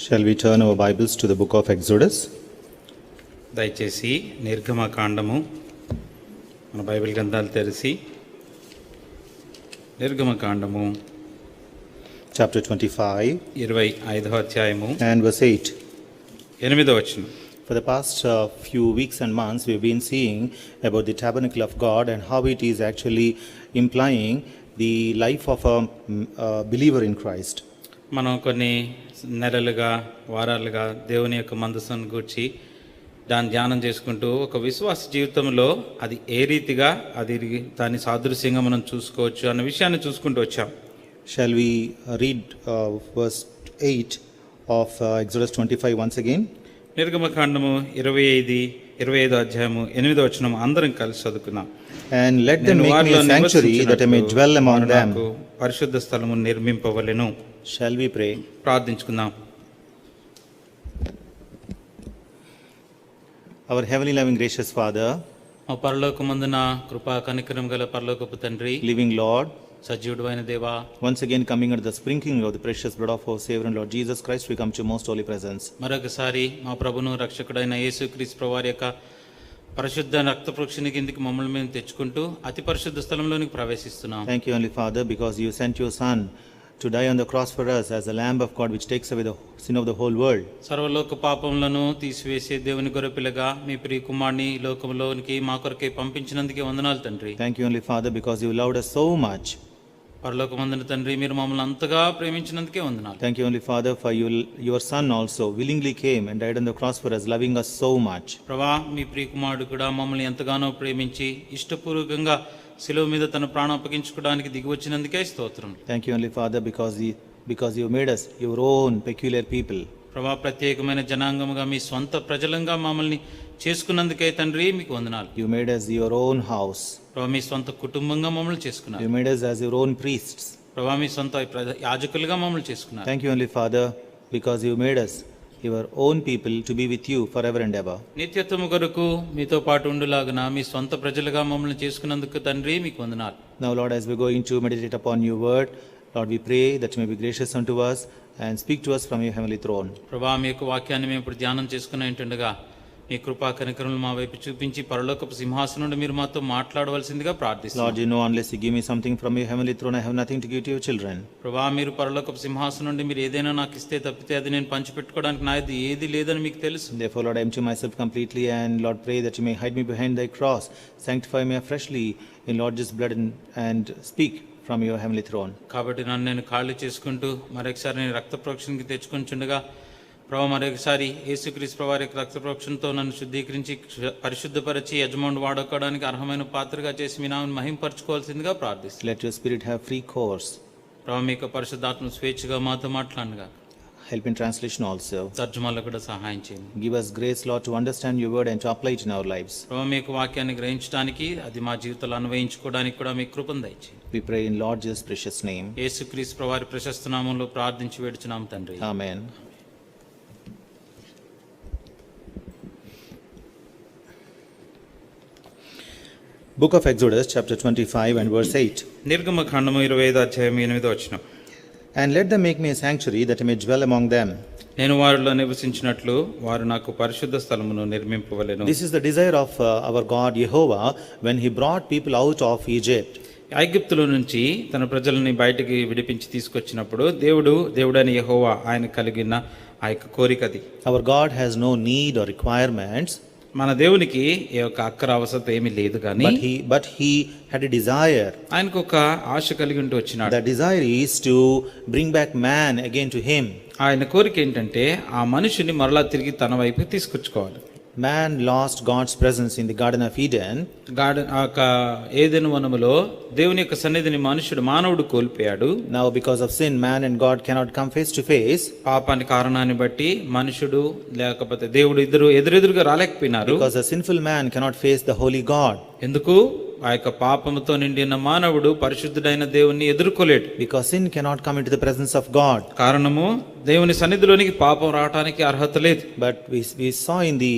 Shall we turn our Bibles to the book of Exodus? దయచేసి నిర్గమకాండము మన Bible గ్రంథాలు తెరిచి నిర్గమకాండము chapter 25 25వ అధ్యాయము and verse 8. 8వ వచనం. For the past few weeks and months we've been seeing about the tabernacle of God and how it is actually implying the life of a believer in Christ. మనం కొన్ని నెలలుగా వారాలుగా దేవుని యొక్క మందసం గూర్చి దాన్ని ధ్యానం చేసుకుంటూ ఒక విశ్వాస జీవితంలో అది ఏ రీతిగా దాని సాదృశ్యంగా మనం చూసుకోవచ్చు అన్న విషయాన్ని చూసుకుంటూ వచ్చాం. Shall we read verse 8 of Exodus 25 once again? నిర్గమకాండము 25వ అధ్యాయము 8వ వచనం అందరం కలిసి చదువుకుందాం. And let them make me a sanctuary that I may dwell among them. పరిశుద్ధ స్థలము నిర్మింపవలెను. Shall we pray? ప్రార్థించుకుందాం. Our heavenly loving gracious Father, మా పరలోకమందున కృపా కనికరం గల పరలోకపు తండ్రి, living Lord, సజీవుడైన దేవా, once again coming under the sprinkling of the precious blood of our Savior and Lord Jesus Christ, we come to your most holy presence. మరొకసారి మా ప్రభును రక్షకుడైన యేసుక్రీస్తు ప్రభువారి యొక్క పరిశుద్ధ రక్త ప్రోక్షణ కిందికి మమ్మల్ని మేము తెచ్చుకుంటూ అతి పరిశుద్ధ స్థలంలోనికి ప్రవేశిస్తున్నాం. Thank you, Heavenly Father, because you sent your Son to die on the cross for us as the Lamb of God which takes away the sin of the whole world. సర్వలోక పాపములను తీసివేసే దేవుని గొర్రెపిల్లగా మీ ప్రియ కుమారుని లోకంలోనికి మా కొరకే పంపించినందుకే వందనాలు తండ్రి. Thank you, Heavenly Father, because you loved us so much. పరలోకమందున తండ్రి, మీరు మమ్మల్ని అంతగా ప్రేమించినందుకే వందనాలు. Thank you, Heavenly Father, for your Son also willingly came and died on the cross for us, loving us so much. ప్రభా, మీ ప్రియ కుమారుడు కూడా మమ్మల్ని ఎంతగానో ప్రేమించి ఇష్టపూర్వకంగా శిలువ మీద తన ప్రాణం అప్పగించుకోవడానికి దిగి వచ్చినందుకే స్తోత్రం. Thank you, Heavenly Father, because you made us your own peculiar people. ప్రభా, ప్రత్యేకమైన జనాంగముగా మీ స్వంత ప్రజలంగా మమ్మల్ని చేసుకున్నందుకే తండ్రి మీకు వందనాలు. You made us your own house. ప్రభా, మీ స్వంత కుటుంబంగా మమ్మల్ని చేసుకున్నారు. You made us as your own priests. ప్రభా, మీ సొంత యాజకులుగా మమ్మల్ని చేసుకున్నారు. Thank you, Heavenly Father, because you made us your own people to be with you forever and ever. నిత్యత్వము కొరకు మీతో పాటు ఉండులాగున మీ సొంత ప్రజలుగా మమ్మల్ని చేసుకున్నందుకు తండ్రి మీకు వందనాలు. Now, Lord, as we're going to meditate upon your word, Lord, we pray that you may be gracious unto us and speak to us from your heavenly throne. ప్రభా, మీ యొక్క వాక్యాన్ని మేము ఇప్పుడు ధ్యానం చేసుకుని ఉంటుండగా మీ కృపా కనికరములు మా వైపు చూపించి పరలోకపు సింహాసనం నుండి మీరు మాతో మాట్లాడవలసిందిగా ప్రార్థిస్తున్నాం. Lord, you know, unless you give me something from your heavenly throne, I have nothing to give to your children. ప్రభా, మీరు పరలోకపు సింహాసనం నుండి మీరు ఏదైనా నాకు ఇస్తే తప్పితే అది నేను పంచిపెట్టుకోవడానికి నాది ఏది లేదని మీకు తెలుసు. Therefore, Lord, I empty myself completely and, Lord, pray that you may hide me behind thy cross, sanctify me freshly in Lord's blood and speak from your heavenly throne. కాబట్టి నన్ను నేను ఖాళీ చేసుకుంటూ మరొకసారి నేను రక్త ప్రోక్షణకి తెచ్చుకుంటుండగా ప్రభా, మరొకసారి యేసుక్రీస్తు ప్రభువారి యొక్క రక్త ప్రోక్షణతో నన్ను శుద్ధీకరించి పరిశుద్ధపరిచి యజమానుడు వాడుకోవడానికి అర్హమైన పాత్రగా చేసి మీ నామమును మహింపరచుకోవాల్సిందిగా ప్రార్థిస్తున్నాను. Let your spirit have free course. ప్రభా, మీ యొక్క పరిశుద్ధాత్మ స్వేచ్ఛగా మాతో మాట్లాడనుగా. Help in translation also. తర్జుమాలో కూడా సహాయం చేయండి. Give us grace, Lord, to understand your word and to apply it in our lives. ప్రభా, మీ యొక్క వాక్యాన్ని గ్రహించడానికి అది మా జీవితంలో అన్వయించుకోవడానికి కూడా మీ కృపను దయచేయండి. We pray in Lord Jesus' precious name. యేసుక్రీస్తు ప్రభువారి ప్రశస్త నామములో ప్రార్థించి వేడుచున్నాం తండ్రి. Amen. Book of Exodus, chapter 25 and verse 8. నిర్గమకాండము 25వ అధ్యాయం 8వ వచనం. And let them make me a sanctuary that I may dwell among them. నేను వారిలో నివసించినట్లు వారు నాకు పరిశుద్ధ స్థలమును నిర్మింపవలెను. This is the desire of our God Jehovah when he brought people out of Egypt. ఐగుప్తులో నుంచి తన ప్రజలని బయటికి విడిపించి తీసుకొచ్చినప్పుడు దేవుడైన యెహోవా ఆయన కలిగిన ఆ యొక్క కోరికది. Our God has no need or requirements. మన దేవునికి ఏ యొక్క అక్కర అవసరం ఏమీ లేదు కానీ but he had a desire. ఆయనకు ఒక ఆశ కలిగి ఉంటూ వచ్చినాడు. The desire is to bring back man again to him. ఆయన కోరిక ఏంటంటే ఆ మనిషిని మరలా తిరిగి తన వైపుకి తీసుకొచ్చుకోవాలి. Man lost God's presence in the Garden of Eden. ఏదెను వనములో దేవుని యొక్క సన్నిధిని మానవుడు కోల్పోయాడు. Now because of sin, man and God cannot come face to face. పాపాని కారణాన్ని బట్టి మనుషుడు లేకపోతే దేవుడు ఇద్దరు ఎదురెదురుగా రాలేకపోయినారు. Because a sinful man cannot face the holy God. ఎందుకు? ఆ యొక్క పాపముతో నిండిన మానవుడు పరిశుద్ధుడైన దేవుణ్ణి ఎదుర్కోలేడు. Because sin cannot come into the presence of God. కారణము దేవుని సన్నిధిలోనికి పాపం రావడానికి అర్హత లేదు. But we saw in the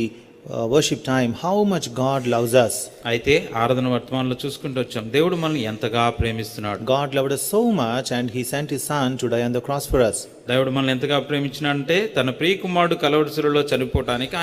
worship time how much God loves us. అయితే ఆరాధన వర్తమానంలో చూసుకుంటూ వచ్చాం, దేవుడు మనల్ని ఎంతగా ప్రేమిస్తున్నాడు. God loved us so much and he sent his son to die on the cross for us. దేవుడు మనల్ని ఎంతగా ప్రేమించినాడంటే తన ప్రియ కుమారుడు కలవరి శిలువలో చనిపోవటానికి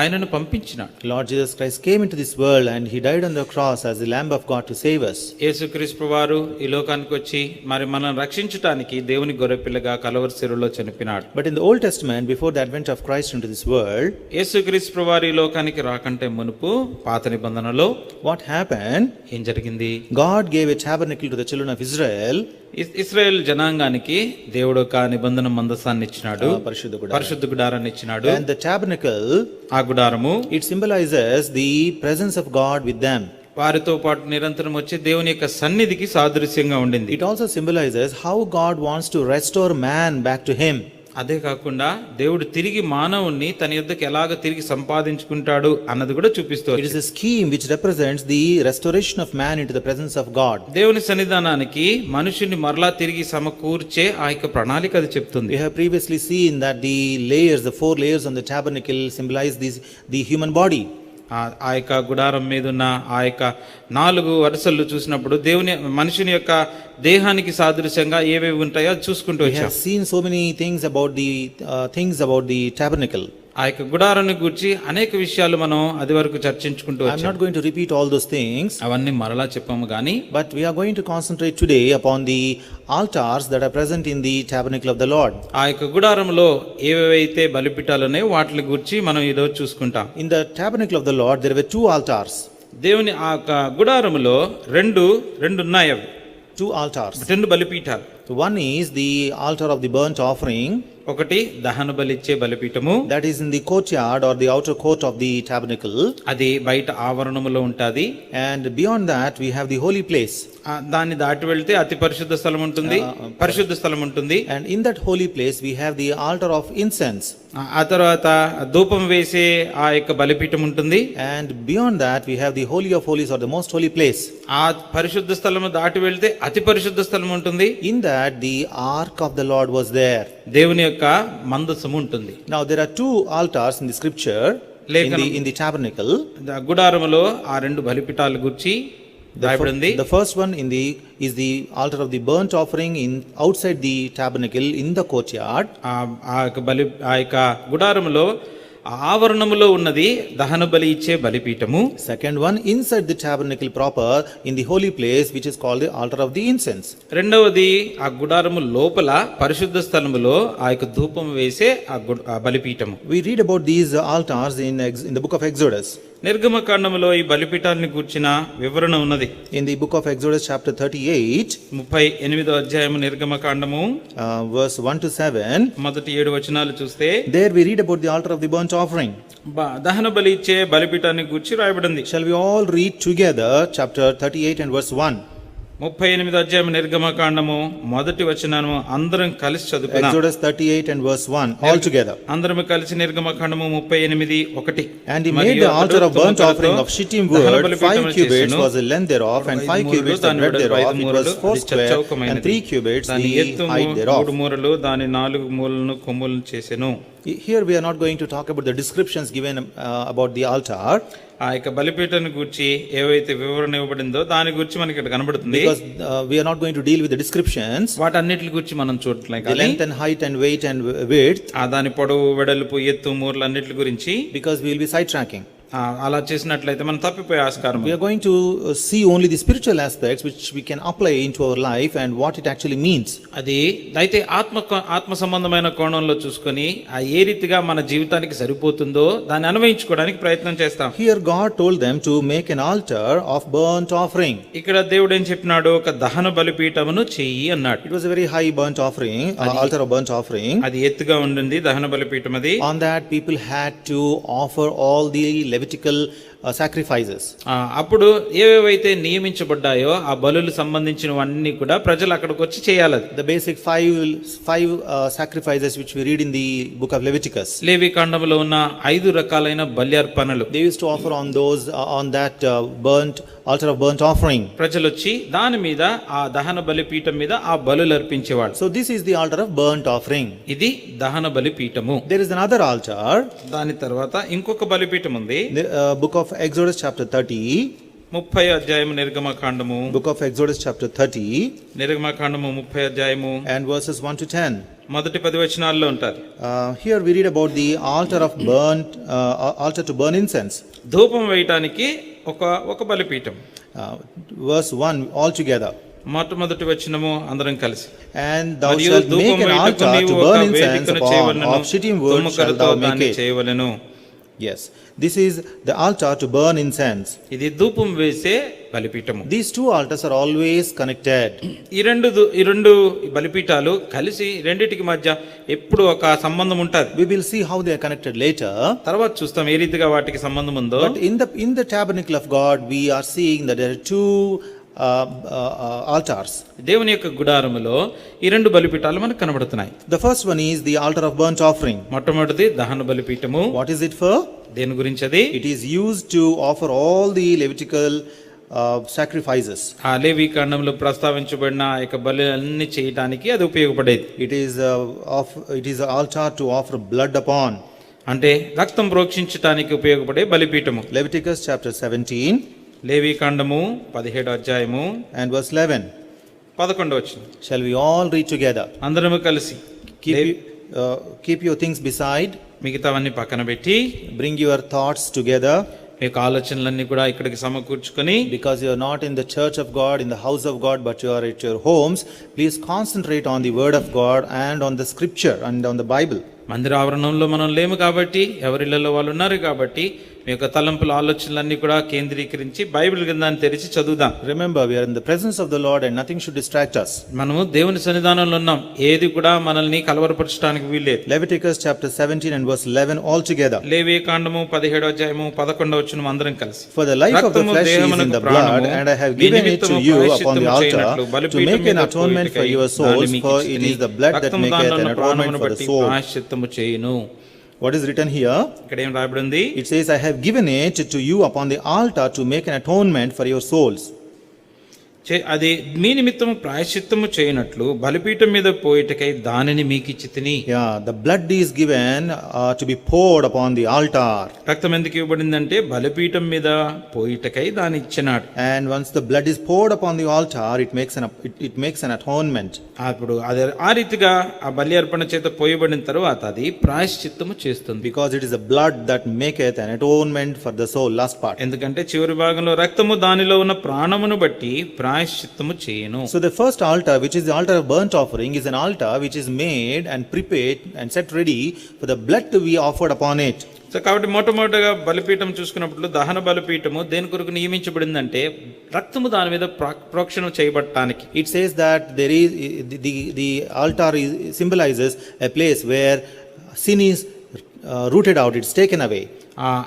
ఆయనను పంపించినాడు. Lord Jesus Christ came into this world and he died on the cross as the Lamb of God to save us. యేసుక్రీస్తు వారు ఈ లోకానికి వచ్చి మరి మనల్ని రక్షించటానికి దేవుని గొర్రెపిల్లగా కలవరి శిలువలో చనిపోయినాడు. But in the Old Testament, before the advent of Christ into this world, యేసుక్రీస్తు వారు ఈ లోకానికి రాకంటే మునుపు పాత నిబంధనలో what happened? ఏం జరిగింది? God gave a tabernacle to the children of Israel. Israel జనాంగానికి దేవుడు ఒక నిబంధన మందసాన్ని ఇచ్చినాడు, పరిశుద్ధ పరిశుద్ధ గుడారాన్ని ఇచ్చినాడు. And the tabernacle, ఆ గుడారము it symbolizes the presence of God with them. వారితో పాటు నిరంతరం వచ్చి దేవుని యొక్క సన్నిధికి సాదృశ్యంగా ఉండింది. It also symbolizes how God wants to restore man back to him. అదే కాకుండా దేవుడు తిరిగి మానవుణ్ణి తన యొద్దకు ఎలాగ తిరిగి సంపాదించుకుంటాడు అన్నది కూడా చూపిస్తూ It is a scheme which represents the restoration of man into the presence of God. దేవుని సన్నిధానానికి మనుషుని మరలా తిరిగి సమకూర్చే ఆ యొక్క ప్రణాళిక అది చెప్తుంది. We have previously seen that the layers, the 4 layers on the tabernacle symbolize the human body. ఆ యొక్క గుడారం మీద ఉన్న ఆ యొక్క 4 వరుసలు చూసినప్పుడు దేవుని మనుషుని యొక్క దేహానికి సాదృశ్యంగా ఏవేవి ఉంటాయో చూసుకుంటూ We వచ్చాం. have seen so many things about the tabernacle. ఆ యొక్క గుడారాన్ని గురించి అనేక విషయాలు మనం అది వరకు చర్చించుకుంటూ I'm వచ్చాం. not going to repeat all those things, అవన్నీ మరలా చెప్పాము కానీ but we are going to concentrate today upon the altars that are present in the tabernacle of the Lord. ఆ యొక్క గుడారంలో ఏవేవైతే బలిపీఠాలు ఉన్నాయో వాటి గురించి మనం ఈరోజు చూసుకుంటాం. In the tabernacle of the Lord there were 2 altars. దేవుని ఆ యొక్క గుడారములో రెండు ఉన్నాయి, అవి 2 altars. 2 బలిపీఠాలు. One is the altar of the burnt offering. ఒకటి దహన బలిచ్చే బలిపీఠము, That is in the courtyard or the outer court of the tabernacle. అది బయట ఆవరణములో ఉంటుంది. And beyond that we have the holy place. దాన్ని దాటి వెళ్తే అతి పరిశుద్ధ స్థలం ఉంటుంది, పరిశుద్ధ స్థలం ఉంటుంది. And in that holy place we have the altar of incense. ఆ తర్వాత ధూపం వేసే ఆ యొక్క బలిపీఠం ఉంటుంది. And beyond that we have the holy of holies or the most holy place. ఆ పరిశుద్ధ స్థలము దాటి వెళ్తే అతి పరిశుద్ధ స్థలం ఉంటుంది. In that the ark of the Lord was there. దేవుని యొక్క మందసము ఉంటుంది. Now there are 2 altars in the scripture in the tabernacle. గుడారములో ఆ 2 బలిపీఠాల గురించి రాయబడింది. The first one is the altar of the burnt offering outside the tabernacle in the courtyard. ఆ యొక్క గుడారములో ఆవరణములో ఉన్నది దహన బలి ఇచ్చే బలిపీఠము. Second one inside the tabernacle proper in the holy place which is called the altar of the incense. రెండవది ఆ గుడారము లోపల పరిశుద్ధ స్థలములో ఆ యొక్క ధూపం వేసే ఆ బలిపీఠము. We read about these altars in the book of Exodus. నిర్గమకాండములో ఈ బలిపీఠాన్ని గూర్చిన వివరణ ఉన్నది. In the book of Exodus chapter 38 38వ అధ్యాయము నిర్గమకాండము verse 1 to 7, మొదటి 7 వచనాలు చూస్తే there we read about the altar of the burnt offering. దహన బలి ఇచ్చే బలిపీఠాన్ని గూర్చి రాయబడింది. Shall we all read together chapter 38 and verse 1? 38వ అధ్యాయం నిర్గమకాండము మొదటి వచనము అందరం కలిసి చదువుకుందాం. Exodus 38 and verse 1 all together. అందరం కలిసి నిర్గమకాండము 38:1. And he made the altar of burnt offering of shittim wood. 5 cubits was the length thereof, and 5 cubits the breadth thereof. It was 4 square, and 3 cubits the height thereof. 3 మూరలు దాని 4 మూలలను కొమ్ములను చేసెను. Here we are not going to talk about the descriptions given about the altar. ఆ యొక్క బలిపీఠాన్ని గురించి ఏవైతే వివరణ ఇవ్వబడిందో దాని గురించి మనకి ఇక్కడ కనబడుతుంది. Because we are not going to deal with the descriptions. వాటన్నిటి గురించి మనం చూడట్లేదు. The length and height and weight and width. దాని పొడవు, వెడల్పు, ఎత్తు, మూరలు అన్నిటి గురించి. Because we will be sidetracking. అలా చేసినట్లయితే మనం తప్పిపోయే ఆస్కారం. We are going to see only the spiritual aspects which we can apply into our life and what it actually means. అది అయితే ఆత్మ సంబంధమైన కోణంలో చూసుకొని ఏ రీతిగా మన జీవితానికి సరిపోతుందో దాన్ని అన్వయించుకోవడానికి ప్రయత్నం చేస్తాం. Here God told them to make an altar of burnt offering. ఇక్కడ దేవుడు ఏం చెప్పినాడు? ఒక దహన బలిపీఠమును చెయ్యి అన్నాడు. It was a very high burnt offering, altar of burnt offering. అది ఎత్తుగా ఉండింది దహన బలిపీఠం అది. On that people had to offer all the Levitical sacrifices. అప్పుడు ఏవేవైతే నియమించబడ్డాయో ఆ బలులు సంబంధించినవన్నీ కూడా ప్రజలు అక్కడికి వచ్చి చేయాలి. The basic five sacrifices which we read in the book of Leviticus. లేవి కాండములో ఉన్న 5 రకాలైన బలి అర్పణలు They used to offer on those on that altar of burnt offering. ప్రజలు వచ్చి దాని మీద ఆ దహన బలిపీఠం మీద ఆ బలులు అర్పించేవాడు. So this is the altar of burnt offering. ఇది దహన బలిపీఠము. There is another altar. దాని తర్వాత ఇంకొక బలిపీఠం ఉంది. The book of Exodus chapter 30. 30వ అధ్యాయము నిర్గమకాండము. Book of Exodus chapter 30 నిర్గమకాండము 30వ అధ్యాయము and verses 1 to 10. మొదటి 10 వచనాల్లో ఉంటారు. Here we read about the altar to burn incense. ధూపం వేయటానికి ఒక బలిపీఠం. Verse 1 all together. మొట్టమొదటి వచనము అందరం కలిసి. And thou shalt make an altar to burn incense upon, of shittim wood shalt thou make it. చేయవలెను. Yes, this is the altar to burn incense. ఇది ధూపం వేసే బలిపీఠము. These two altars are always connected. ఈ రెండు బలిపీఠాలు కలిసి రెండిటికి మధ్య ఎప్పుడు ఒక సంబంధం ఉంటుంది. We will see how they are connected later. తర్వాత చూస్తాం ఏ రీతిగా వాటికి సంబంధం ఉందో. But in the tabernacle of God we are seeing that there are two altars. దేవుని యొక్క గుడారములో ఈ రెండు బలిపీఠాలు మనకు కనబడుతున్నాయి. The first one is the altar of burnt offering. మొట్టమొదటిది దహన బలిపీఠము. What is it for? దేని గురించి అది? It is used to offer all the Levitical sacrifices. ఆ లేవి కాండంలో ప్రస్తావించబడిన యొక్క బలులన్నీ చేయడానికి అది ఉపయోగపడేది. It is an altar to offer blood upon. అంటే రక్తం ప్రోక్షించడానికి ఉపయోగపడే బలిపీఠము. Leviticus chapter 17 లేవి కాండము 17వ అధ్యాయము and verse 11. 11వ వచనం. Shall we all read together? అందరము కలిసి. Keep your things beside. మిగతావన్నీ పక్కన పెట్టి, bring your thoughts together. మీ ఆలోచనలన్నీ కూడా ఇక్కడికి సమకూర్చుకొని, because you are not in the church of God, in the house of God, but you are at your homes, please concentrate on the word of God and on the scripture and on the Bible. మందిర ఆవరణంలో మనం లేము కాబట్టి, ఎవరిళ్లలో వాళ్ళు ఉన్నారు కాబట్టి, మీ యొక్క తలంపుల ఆలోచనలన్నీ కూడా కేంద్రీకరించి బైబిల్ గ్రంథాన్ని తెరిచి చదువుదాం. Remember, we are in the presence of the Lord and nothing should distract us. మనము దేవుని సన్నిధానంలో ఉన్నాం, ఏది కూడా మనల్ని కలవరపరచడానికి వీల్లేదు. Leviticus chapter 17 and verse 11 all together. లేవి కాండము 17వ అధ్యాయము 11వ వచనం అందరం కలిసి. For the life of the flesh is in the blood, and I have given it to you upon the altar to make an atonement for your souls, for it is the blood that maketh an atonement for the soul. What is written here? ఇక్కడ ఏం రాయబడింది? It says, I have given it to you upon the altar to make an atonement for your souls. అది మీ నిమిత్తము ప్రాయశ్చిత్తము చేయనట్లు బలిపీఠం మీద పోయిటకై దానిని మీకు ఇచ్చితిని. The blood is given to be poured upon the altar. రక్తం ఎందుకు ఇవ్వబడిందంటే బలిపీఠం మీద పోయిటకై దాన్ని ఇచ్చినాడు. And once the blood is poured upon the altar, it makes an atonement. అప్పుడు అది ఆ రీతిగా ఆ బలి అర్పణ చేత పోయబడిన తర్వాత అది ప్రాయశ్చిత్తము చేస్తుంది. Because it is the blood that maketh an atonement for the soul. Last part. ఎందుకంటే చివరి భాగంలో రక్తము దానిలో ఉన్న ప్రాణమును బట్టి ప్రాయశ్చిత్తము చేయను. So the first altar, which is the altar of burnt offering, is an altar which is made and prepared and set ready for the blood to be offered upon it. So కాబట్టి మొట్టమొదటిగా బలిపీఠం చూసుకున్నప్పుడు దహన బలిపీఠము దేని కొరకు నియమించబడిందంటే రక్తము దాని మీద ప్రోక్షణ చేయబడటానికి. It says that there is the altar symbolizes a place where sin is rooted out, it's taken away.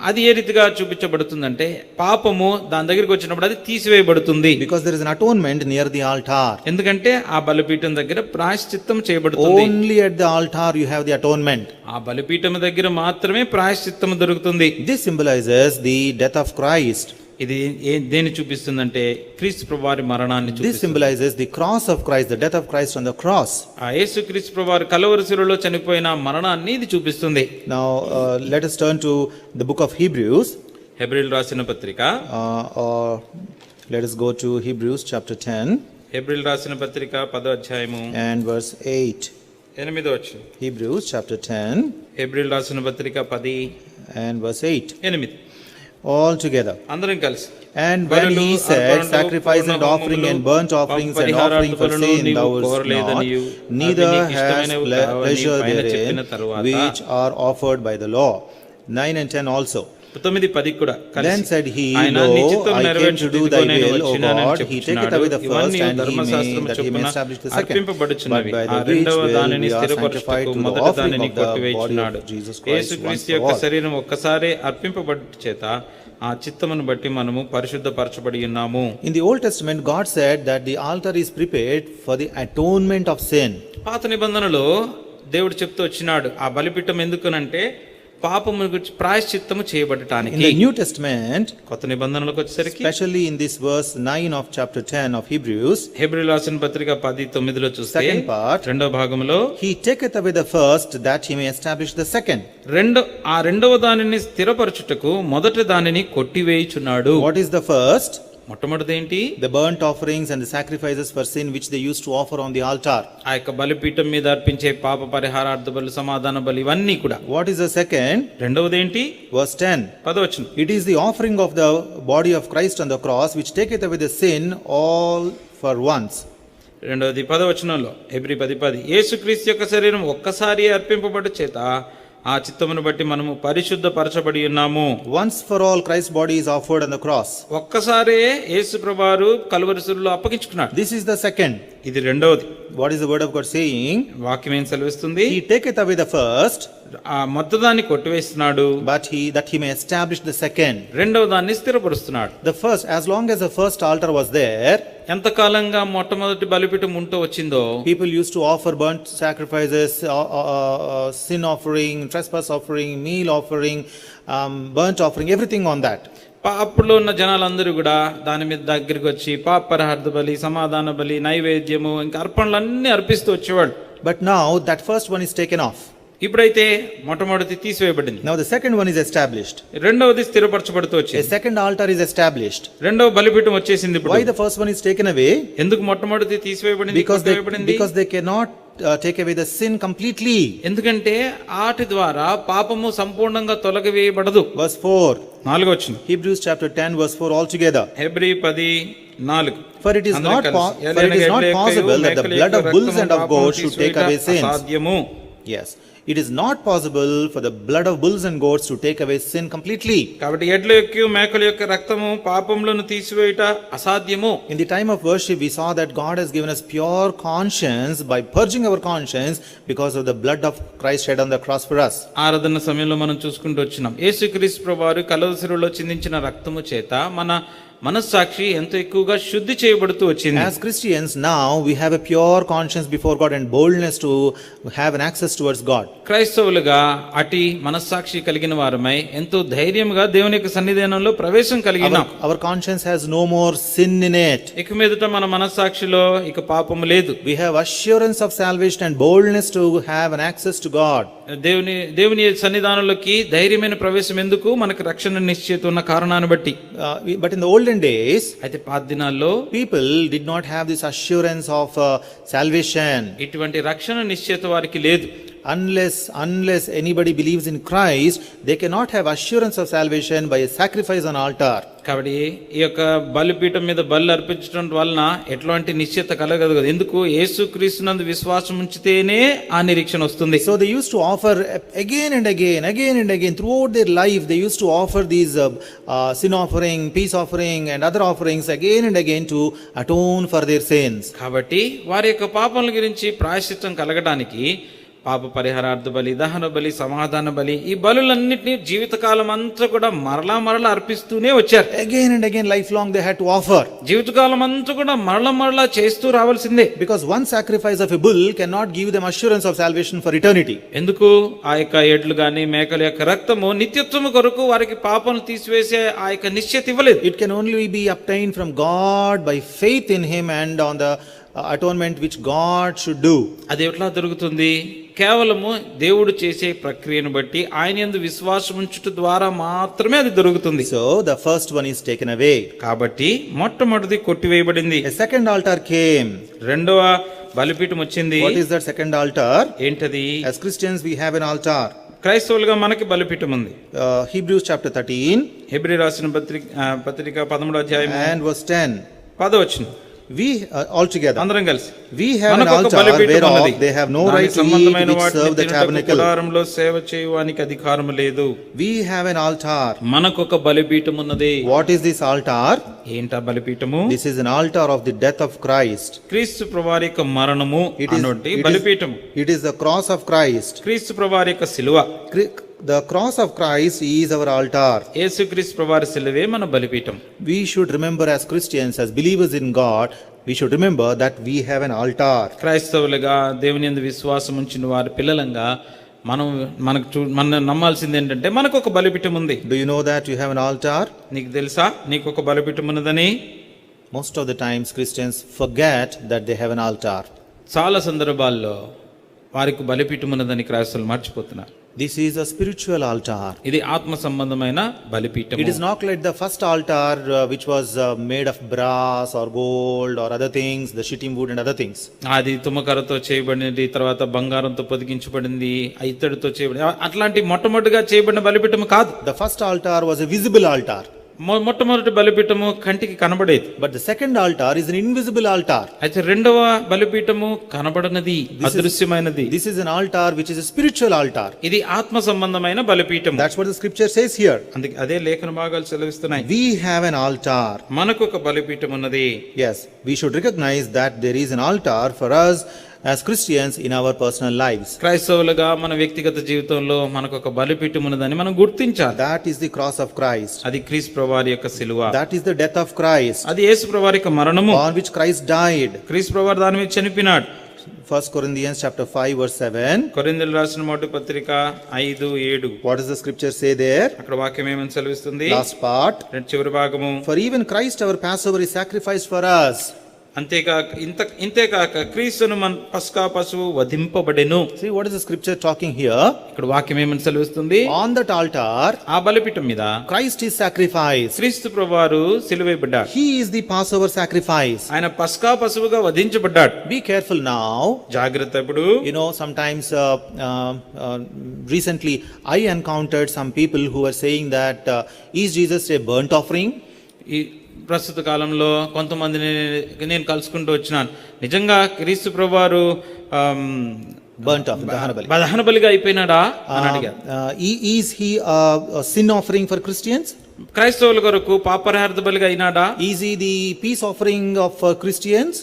అది ఏ రీతిగా చూపించబడుతుందంటే పాపము దాని దగ్గరికి వచ్చినప్పుడు అది తీసివేయబడుతుంది. Because there is an atonement near the altar. ఎందుకంటే ఆ బలిపీఠం దగ్గర ప్రాయశ్చిత్తం చేయబడుతుంది. Only at the altar you have the atonement. ఆ బలిపీఠం దగ్గర మాత్రమే ప్రాయశ్చిత్తం దొరుకుతుంది. This symbolizes the death of Christ. ఇది దేని చూపిస్తుందంటే క్రీస్తు ప్రభువారి మరణాన్ని చూపిస్తుంది. This symbolizes the cross of Christ, the death of Christ on the cross. ఆ యేసు క్రీస్తు ప్రభువారు కలువరి శిలువలో చనిపోయిన మరణాన్ని ఇది చూపిస్తుంది. Now let us turn to the book of Hebrews. హెబ్రీయులు రాసిన పత్రిక. Let us go to Hebrews chapter 10. హెబ్రీయులు రాసిన పత్రిక 10వ అధ్యాయము and verse 8. 8వ వచనం. Hebrews chapter 10. హెబ్రీయులు రాసిన పత్రిక 10 and verse 8. 8. All together. అందరం కలిసి. And when he said, sacrifice and offering and burnt offerings and offering for sin thou wouldst not, neither hast pleasure therein, which are offered by the law. 9 and 10 also. 9-10 కూడా. Then said he, Lo, I came to do thy will, O God. He taketh away the first, and that he may establish the second. But by the which will we are sanctified to the offering of the body of Jesus Christ once for all. శరీరం ఒక్కసారి అర్పింపబడుట చేత ఆ చిత్తమును బట్టి మనము పరిశుద్ధపరచబడి ఉన్నాము. In the Old Testament, God said that the altar is prepared for the atonement of sin. పాత నిబంధనలో దేవుడు చెప్తూ వచ్చినాడు ఆ బలిపీఠం ఎందుకనంటే పాపము గురించి ప్రాయశ్చిత్తము చేయబడటానికి. In the New Testament, కొత్త నిబంధనలకు వచ్చేసరికి especially in this verse 9 of chapter 10 of Hebrews, హెబ్రీయుల రాసిన పత్రిక 10:9లో చూస్తే second part, రెండవ భాగంలో he taketh away the first that he may establish the second. రెండవ దానిని స్థిరపరచుటకు మొదటి దానిని కొట్టివేయుచున్నాడు. What is the first? మొట్టమొదటిది ఏంటి? The burnt offerings and the sacrifices for sin which they used to offer on the altar. ఆ యొక్క బలిపీఠం మీద అర్పించే పాప పరిహారార్థ బలి, సమాధాన బలి, ఇవన్నీ కూడా. What is the second? రెండవది ఏంటి? Verse 10. 10వ వచనం. It is the offering of the body of Christ on the cross which taketh away the sin all for once. రెండవది 10వ వచనంలో, హెబ్రీ 10:10, యేసుక్రీస్తు యొక్క శరీరం ఒక్కసారి అర్పింపబడు చేత ఆ చిత్తమును బట్టి మనము పరిశుద్ధపరచబడి ఉన్నాము. Once for all Christ's body is offered on the cross. ఒక్కసారే యేసు ప్రభువారు కలువరి శిలువలో అప్పగించుకున్నాడు. This is the second. ఇది రెండవది. What is the word of God saying? వాక్యం ఏం సెలవిస్తుంది? He taketh away the first, ఆ మొదటి దాన్ని కొట్టివేస్తున్నాడు, but that he may establish the second. రెండవ దాన్ని స్థిరపరుస్తున్నాడు. The first, as long as the first altar was there, ఎంతకాలంగా మొట్టమొదటి బలిపీఠం ఉంటూ వచ్చిందో, people used to offer burnt sacrifices, sin offering, trespass offering, meal offering, burnt offering, everything on that. అప్పుడులో ఉన్న జనాలందరూ కూడా దాని మీద దగ్గరికి వచ్చి పాప పరిహారార్థ బలి, సమాధాన బలి, నైవేద్యము, ఇంకా అర్పణలన్నీ అర్పిస్తూ వచ్చేవాడు. But now that first one is taken off. ఇప్పుడైతే మొట్టమొదటి తీసివేయబడింది. Now the second one is established. రెండవది స్థిరపరచబడుతూ A వచ్చింది. second altar is established. రెండవ బలిపీఠం వచ్చేసింది. ఇప్పుడు Why the first one is taken away? ఎందుకు మొట్టమొదటి తీసివేయబడింది? Because they cannot take away the sin completely. ఎందుకంటే ఆటి ద్వారా పాపము సంపూర్ణంగా తొలగివేయబడదు. Verse 4. 4వ వచనం. Hebrews chapter 10 verse 4 altogether. Hebrew 10:4. For it is not possible that the blood of bulls and of goats should take away sins. అసాధ్యము. Yes. It is not possible for the blood of bulls and goats to take away sin completely. కాబట్టి ఎడ్ల యొక్క మేకల యొక్క రక్తము పాపములను తీసివేయుట అసాధ్యము. In the time of worship we saw that God has given us pure conscience by purging our conscience because of the blood of Christ shed on the cross for us. ఆరాధన సమయంలో మనం చూసుకుంటూ వచ్చినాం, యేసుక్రీస్తు ప్రభువారు కలువరి శిలువలో చిందించిన రక్తము చేత మన మనస్సాక్షి ఎంతో ఎక్కువగా శుద్ధి చేయబడుతూ వచ్చింది. As Christians now we have a pure conscience before God and boldness to have an access towards God. క్రైస్తవులుగా అటి మనస్సాక్షి కలిగిన వారమై ఎంతో ధైర్యంగా దేవుని యొక్క సన్నిధానంలో ప్రవేశం కలిగినాం. Our conscience has no more sin in it. ఇక మీదట మన మనస్సాక్షిలో ఇక పాపము లేదు. We have assurance of salvation and boldness to have an access to God. దేవుని సన్నిధానంలోకి ధైర్యమైన ప్రవేశం ఎందుకు? మనకు రక్షణ నిశ్చయిత ఉన్న కారణాన్ని బట్టి. But in the olden days, అయితే పాత దినాల్లో people did not have this assurance of salvation. ఇటువంటి రక్షణ నిశ్చయిత వారికి లేదు. Unless anybody believes in Christ, they cannot have assurance of salvation by a sacrifice on altar. కాబట్టి ఈ యొక్క బలిపీఠం మీద బలి అర్పించడం వలన ఎట్లాంటి నిశ్చయత కలగదు కదా. ఎందుకు? యేసుక్రీస్తునందు విశ్వాసం ఉంచితేనే ఆ నిరీక్షణ వస్తుంది. So they used to offer again and again throughout their life. They used to offer these sin offering, peace offering and other offerings again and again to atone for their sins. కాబట్టి వారి యొక్క పాపముల గురించి ప్రాయశ్చిత్తం కలగడానికి పాప పరిహారార్థ బలి, దహన బలి, సమాధాన బలి, ఈ బలులన్నింటినీ జీవితకాలం అంతా కూడా మరలా అర్పిస్తూనే వచ్చారు. Again and again lifelong they had to offer. జీవితకాలం అంతా కూడా మరలా చేస్తూ రావాల్సిందే. Because one sacrifice of a bull cannot give them assurance of salvation for eternity. ఎందుకు? ఆ యొక్క ఎడ్లు గాని మేకల యొక్క రక్తము నిత్యత్వము కొరకు వారికి పాపను తీసివేసే ఆ యొక్క నిశ్చయత ఇవ్వలేదు. It can only be obtained from God by faith in Him and on the atonement which God should do. అది ఎట్లా దొరుకుతుంది? కేవలము దేవుడు చేసే ప్రక్రియను బట్టి ఆయన యందు విశ్వాసం ఉంచుట ద్వారా మాత్రమే అది దొరుకుతుంది. So the first one is taken away. కాబట్టి మొట్టమొదటిది కొట్టివేయబడింది. A second altar came. రెండవ బలిపీఠం వచ్చింది. What is that second altar? ఏంటది? As Christians we have an altar. క్రైస్తవులుగా మనకి బలిపీఠం ఉంది. Hebrews chapter 13. హెబ్రీ రాసిన పత్రిక 13వ అధ్యాయం and verse 10. 10వ వచనం. We all together, అందరం కలిసి, we have an altar whereof they have no right to eat which serve the tabernacle. గుడారంలో సేవ చేయువానికి అధికారం లేదు. We have an altar. మనకొక బలిపీఠం ఉన్నది. What is this altar? ఏంటా బలిపీఠము? This is an altar of the death of Christ. క్రీస్తు ప్రభువారి యొక్క మరణము అన్నటి బలిపీఠము. It is the cross of Christ. క్రీస్తు ప్రభువారి యొక్క శిలువ. The cross of Christ is our altar. యేసుక్రీస్తు ప్రభువారి శిలువే మన బలిపీఠం. We should remember as Christians, as believers in God, we should remember that we have an altar. క్రైస్తవులుగా దేవుని యందు విశ్వాసం ఉంచిన వారి పిల్లలంగా మనం నమ్మాల్సింది ఏంటంటే మనకు ఒక బలిపీఠం ఉంది. Do you know that you have an altar? నీకు తెలుసా నీకు ఒక బలిపీఠం ఉన్నదని? Most of the times Christians forget that they have an altar. చాలా సందర్భాల్లో వారికి బలిపీఠం ఉన్నదని క్రైస్తవులు మర్చిపోతున్నారు. This is a spiritual altar. ఇది ఆత్మ సంబంధమైన బలిపీఠం. It is not like the first altar which was made of brass or gold or other things, the shittim wood and other things. అది తుమ్మకరతో చేయబడినది, తర్వాత బంగారంతో పొదిగించబడింది, ఇత్తడితో చేయబడింది, అట్లాంటి మొట్టమొదటిగా చేయబడిన బలిపీఠం కాదు. The first altar was a visible altar. మొట్టమొదటి బలిపీఠము కంటికి కనబడేది. But the second altar is an invisible altar. అయితే రెండవ బలిపీఠము కనబడనది, అదృశ్యమైనది. This is an altar which is a spiritual altar. ఇది ఆత్మ సంబంధమైన బలిపీఠం. That's what the scripture says here. అందుకే అదే లేఖన భాగాలు సెలవిస్తున్నాయి. We have an altar. మనకు ఒక బలిపీఠం ఉన్నది. Yes, we should recognize that there is an altar for us as Christians in our personal lives. క్రైస్తవులుగా మన వ్యక్తిగత జీవితంలో మనకు ఒక బలిపీఠం ఉన్నదని మనం గుర్తించాలి. That is the cross of Christ. అది క్రీస్తు ప్రభువారి యొక్క సిలువ. That is the death of Christ. అది యేసు ప్రభువారి యొక్క మరణము, on which Christ died. క్రీస్తు ప్రభువారు దాని మీద చనిపోయినాడు. 1 Corinthians chapter 5 verse 7. కొరింథీయులకు రాసిన మొదటి పత్రిక 5:7. What does the scripture say there? అక్కడ వాక్యం ఏమని సెలవిస్తుంది? Last part. చివరి భాగము. For even Christ our Passover is sacrificed for us. ఇంతేకాక క్రీస్తును మన పస్కా పశువు వధింపబడెను. See what is the scripture talking here? ఇక్కడ వాక్యం ఏమని సెలవిస్తుంది? On that altar, ఆ బలిపీఠం మీద Christ is sacrificed. క్రీస్తు ప్రభువారు సిలువేయబడ్డాడు. He is the Passover sacrifice. ఆయన పస్కా పశువుగా వధించబడ్డాడు. Be careful now. జాగ్రత్త. ఇప్పుడు you know sometimes recently I encountered some people who were saying that is Jesus a burnt offering? ఈ ప్రస్తుత కాలంలో కొంతమందిని నేను కలుసుకుంటూ వచ్చినాను. నిజంగా క్రీస్తు ప్రభువారు burnt offering, దహన బలిగా అయిపోయినాడా అని అడిగారు. Is he a sin offering for Christians? క్రైస్తవుల కొరకు పాపరార్థ బలిగా అయినాడా? Is he the peace offering of Christians?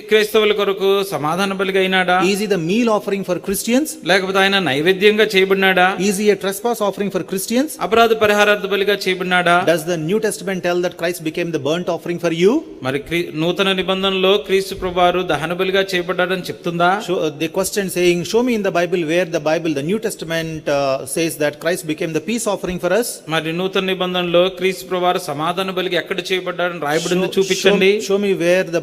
క్రైస్తవుల కొరకు సమాధాన బలిగా అయినాడా? Is he the meal offering for Christians? లేకపోతే ఆయన నైవేద్యంగా చేయబడినాడా? Is he a trespass offering for Christians? అపరాధ పరిహారార్థ బలిగా చేయబడినాడా? Does the New Testament tell that Christ became the burnt offering for you? మరి నూతన నిబంధనలో క్రీస్తు ప్రభువారు దహన బలిగా చేయబడ్డాడని చెప్తుందా? The question saying, show me in the Bible where the New Testament says that Christ became the peace offering for us. మరి నూతన నిబంధనలో క్రీస్తు ప్రభువారు సమాధాన బలిగా ఎక్కడ చేయబడ్డాడని రాయబడింది చూపించండి. Show me where the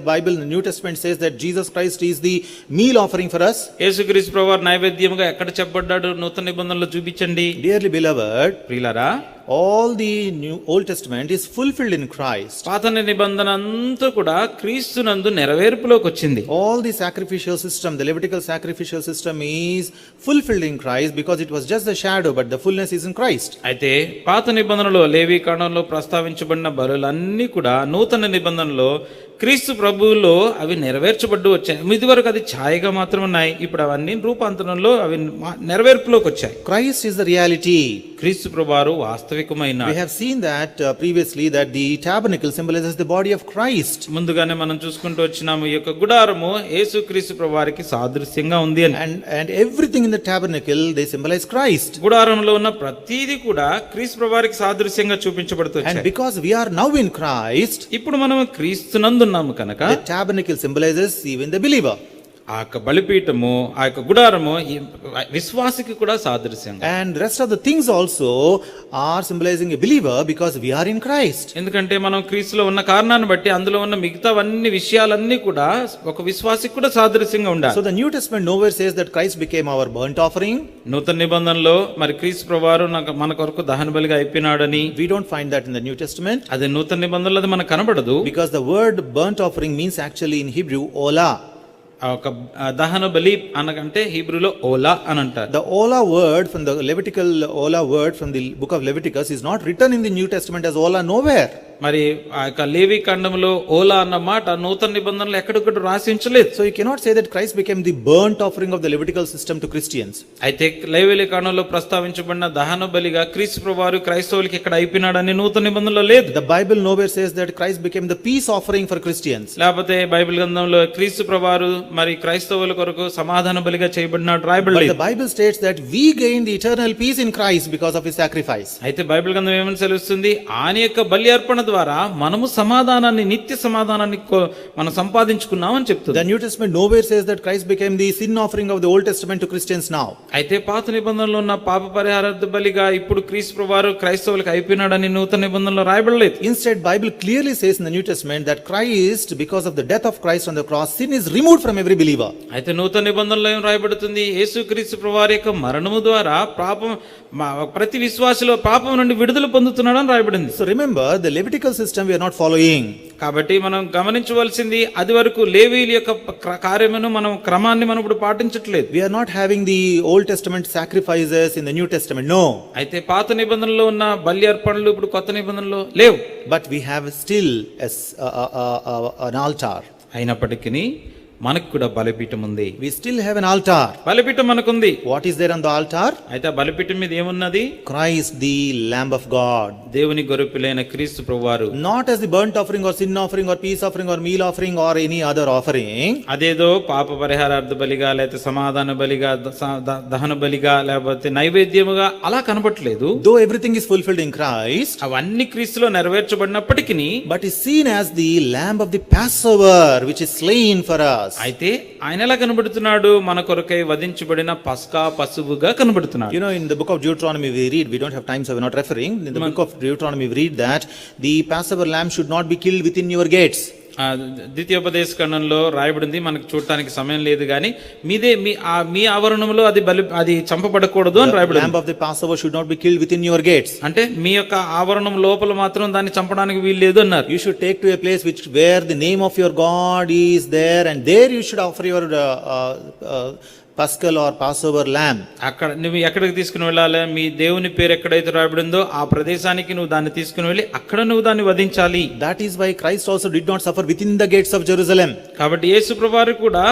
New Testament says that Jesus Christ is the meal offering for us. యేసుక్రీస్తు ప్రభువారు నైవేద్యముగా ఎక్కడ చెప్పబడ్డాడు నూతన నిబంధనలో చూపించండి. Dearly beloved, ప్రియులారా, all the Old Testament is fulfilled in Christ. పాత నిబంధన అంతా కూడా క్రీస్తునందు నెరవేర్పులోకి వచ్చింది. All the sacrificial system, the Levitical sacrificial system is fulfilled in Christ because it was just the shadow, but the fullness is in Christ. అయితే పాత నిబంధనలో లేవీ కాండంలో ప్రస్తావించబడిన బలులన్నీ కూడా నూతన నిబంధనలో క్రీస్తు ప్రభువులో అవి నెరవేర్చబడ్డు వచ్చాయి. ఇదివరకు అది ఛాయగా మాత్రం ఉన్నాయి, ఇప్పుడు అవన్నీ రూపాంతరంలో అవి నెరవేర్పులోకి వచ్చాయి. Christ is the reality. క్రీస్తు ప్రభువారు వాస్తవికమైన. We have seen that previously that the tabernacle symbolizes the body of Christ. ముందుగానే మనం చూసుకుంటూ వచ్చినాము, ఈ యొక్క గుడారము యేసుక్రీస్తు ప్రభువారికి సాదృశ్యంగా ఉంది అని. And everything in the tabernacle they symbolize Christ. గుడారంలో ఉన్న ప్రతిదీ కూడా క్రీస్తు ప్రభువారికి సాదృశ్యంగా చూపించబడుతుంది. And because we are now in Christ, ఇప్పుడు మనం క్రీస్తునందు ఉన్నాము కనుక the tabernacle symbolizes even the believer. ఆ యొక్క బలిపీఠము, ఆ యొక్క గుడారము విశ్వాసికి కూడా సాదృశ్యం. And rest of the things also are symbolizing a believer because we are in Christ. ఎందుకంటే మనం క్రీస్తులో ఉన్న కారణాన్ని బట్టి అందులో ఉన్న మిగతావన్నీ విషయాలన్నీ కూడా ఒక విశ్వాసికి కూడా సాదృశ్యంగా ఉండాలి. So the New Testament nowhere says that Christ became our burnt offering. నూతన నిబంధనలో మరి క్రీస్తు ప్రభువారు మన కొరకు దహన బలిగా అయిపోయినాడని we don't find that in the New Testament. అది నూతన నిబంధనలో అది మనకు కనబడదు. Because the word burnt offering means actually in Hebrew ola. ఒక దహన బలి అనకంటే హీబ్రూలో ఓలా అని అంటారు. The ola word from the Levitical ola word from the book of Leviticus is not written in the New Testament as ola nowhere. మరి ఆ యొక్క లేవి కాండంలో ఓలా అన్న మాట నూతన నిబంధనలు ఎక్కడొక్కడు రాసించలేదు. So you cannot say that Christ became the burnt offering of the Levitical system to Christians. అయితే లేవి కాండంలో ప్రస్తావించబడిన దహన బలిగా క్రీస్తు ప్రభువారు క్రైస్తవులకి ఇక్కడ అయిపోయినాడని నూతన నిబంధనలో లేదు. The Bible nowhere says that Christ became the peace offering for Christians. లేకపోతే బైబిల్ గ్రంథంలో క్రీస్తు ప్రభువారు మరి క్రైస్తవుల కొరకు సమాధాన బలిగా చేయబడినాడు రాయబడలేదు. But the Bible states that we gained the eternal peace in Christ because of his sacrifice. అయితే బైబిల్ గ్రంథం ఏమని సెలవిస్తుంది? ఆయన యొక్క బలి అర్పణ ద్వారా మనము సమాధానాన్ని, నిత్య సమాధానాన్ని మనం సంపాదించుకున్నామని చెప్తుంది. The New Testament nowhere says that Christ became the sin offering of the Old Testament to Christians now. అయితే పాత నిబంధనలో ఉన్న పాప పరిహారార్థ బలిగా ఇప్పుడు క్రీస్తు ప్రభువారు క్రైస్తవులకు అయిపోయినాడని నూతన నిబంధనలో రాయబడలేదు. Instead, Bible clearly says in the New Testament that Christ, because of the death of Christ on the cross, sin is removed from every believer. అయితే నూతన నిబంధనలో ఏం రాయబడుతుంది? యేసుక్రీస్తు ప్రభువారి యొక్క మరణము ద్వారా పాపం ప్రతి విశ్వాసిలో పాపం నుండి విడుదల పొందుతున్నాడని రాయబడింది. So remember, the Levitical system we are not following. కాబట్టి మనం గమనించవలసింది, అది వరకు లేవీయుల యొక్క కార్యమును మనం క్రమాన్ని మనం ఇప్పుడు పాటించట్లేదు. We are not having the Old Testament sacrifices in the New Testament. No. అయితే పాత నిబంధనలో ఉన్న బలి అర్పణలు ఇప్పుడు కొత్త నిబంధనలో లేవు. But we have still an altar. అయినప్పటికీ మనకు కూడా బలిపీఠం ఉంది. We still have an altar. బలిపీఠం మనకుంది. What is there on the altar? అయితే బలిపీఠం మీద ఏమున్నది? Christ, the Lamb of God. దేవుని గొర్రెపిల్లైన క్రీస్తు ప్రభువారు. Not as the burnt offering or sin offering or peace offering or meal offering or any other offering. అదేదో పాప పరిహారార్థ బలిగా, లేకపోతే సమాధాన బలిగా, దహన బలిగా, లేకపోతే నైవేద్యముగా అలా కనబడట్లేదు. Though everything is fulfilled in Christ, అవన్నీ క్రీస్తులో నెరవేర్చబడినప్పటికీ, but is seen as the Lamb of the Passover which is slain for us. అయితే ఆయన ఎలా కనబడుతున్నాడు? మన కొరకై వధించబడిన పస్కా పశువుగా కనబడుతున్నాడు. You know, in the book of Deuteronomy we read, we don't have time so we're not referring. In the book of Deuteronomy we read that the Passover lamb should not be killed within your gates. ద్వితీయోపదేశ ఖండంలో రాయబడింది, మనకు చూడటానికి సమయం లేదు కానీ మీదే మీ ఆవరణంలో అది చంపబడకూడదు అని రాయబడింది. Lamb of the Passover should not be killed within your gates. అంటే మీ యొక్క ఆవరణం లోపల మాత్రం దాన్ని చంపడానికి వీలు లేదు అన్నారు. You should take to a place where the name of your God is there, and there you should offer your Paschal or Passover lamb. అక్కడ నువ్వు ఎక్కడికి తీసుకుని వెళ్ళాలి? మీ దేవుని పేరు ఎక్కడైతే రాయబడిందో ఆ ప్రదేశానికి నువ్వు దాన్ని తీసుకుని వెళ్ళి అక్కడ నువ్వు దాన్ని వధించాలి. That is why Christ also did not suffer within the gates of Jerusalem. కాబట్టి యేసు ప్రభువారు కూడా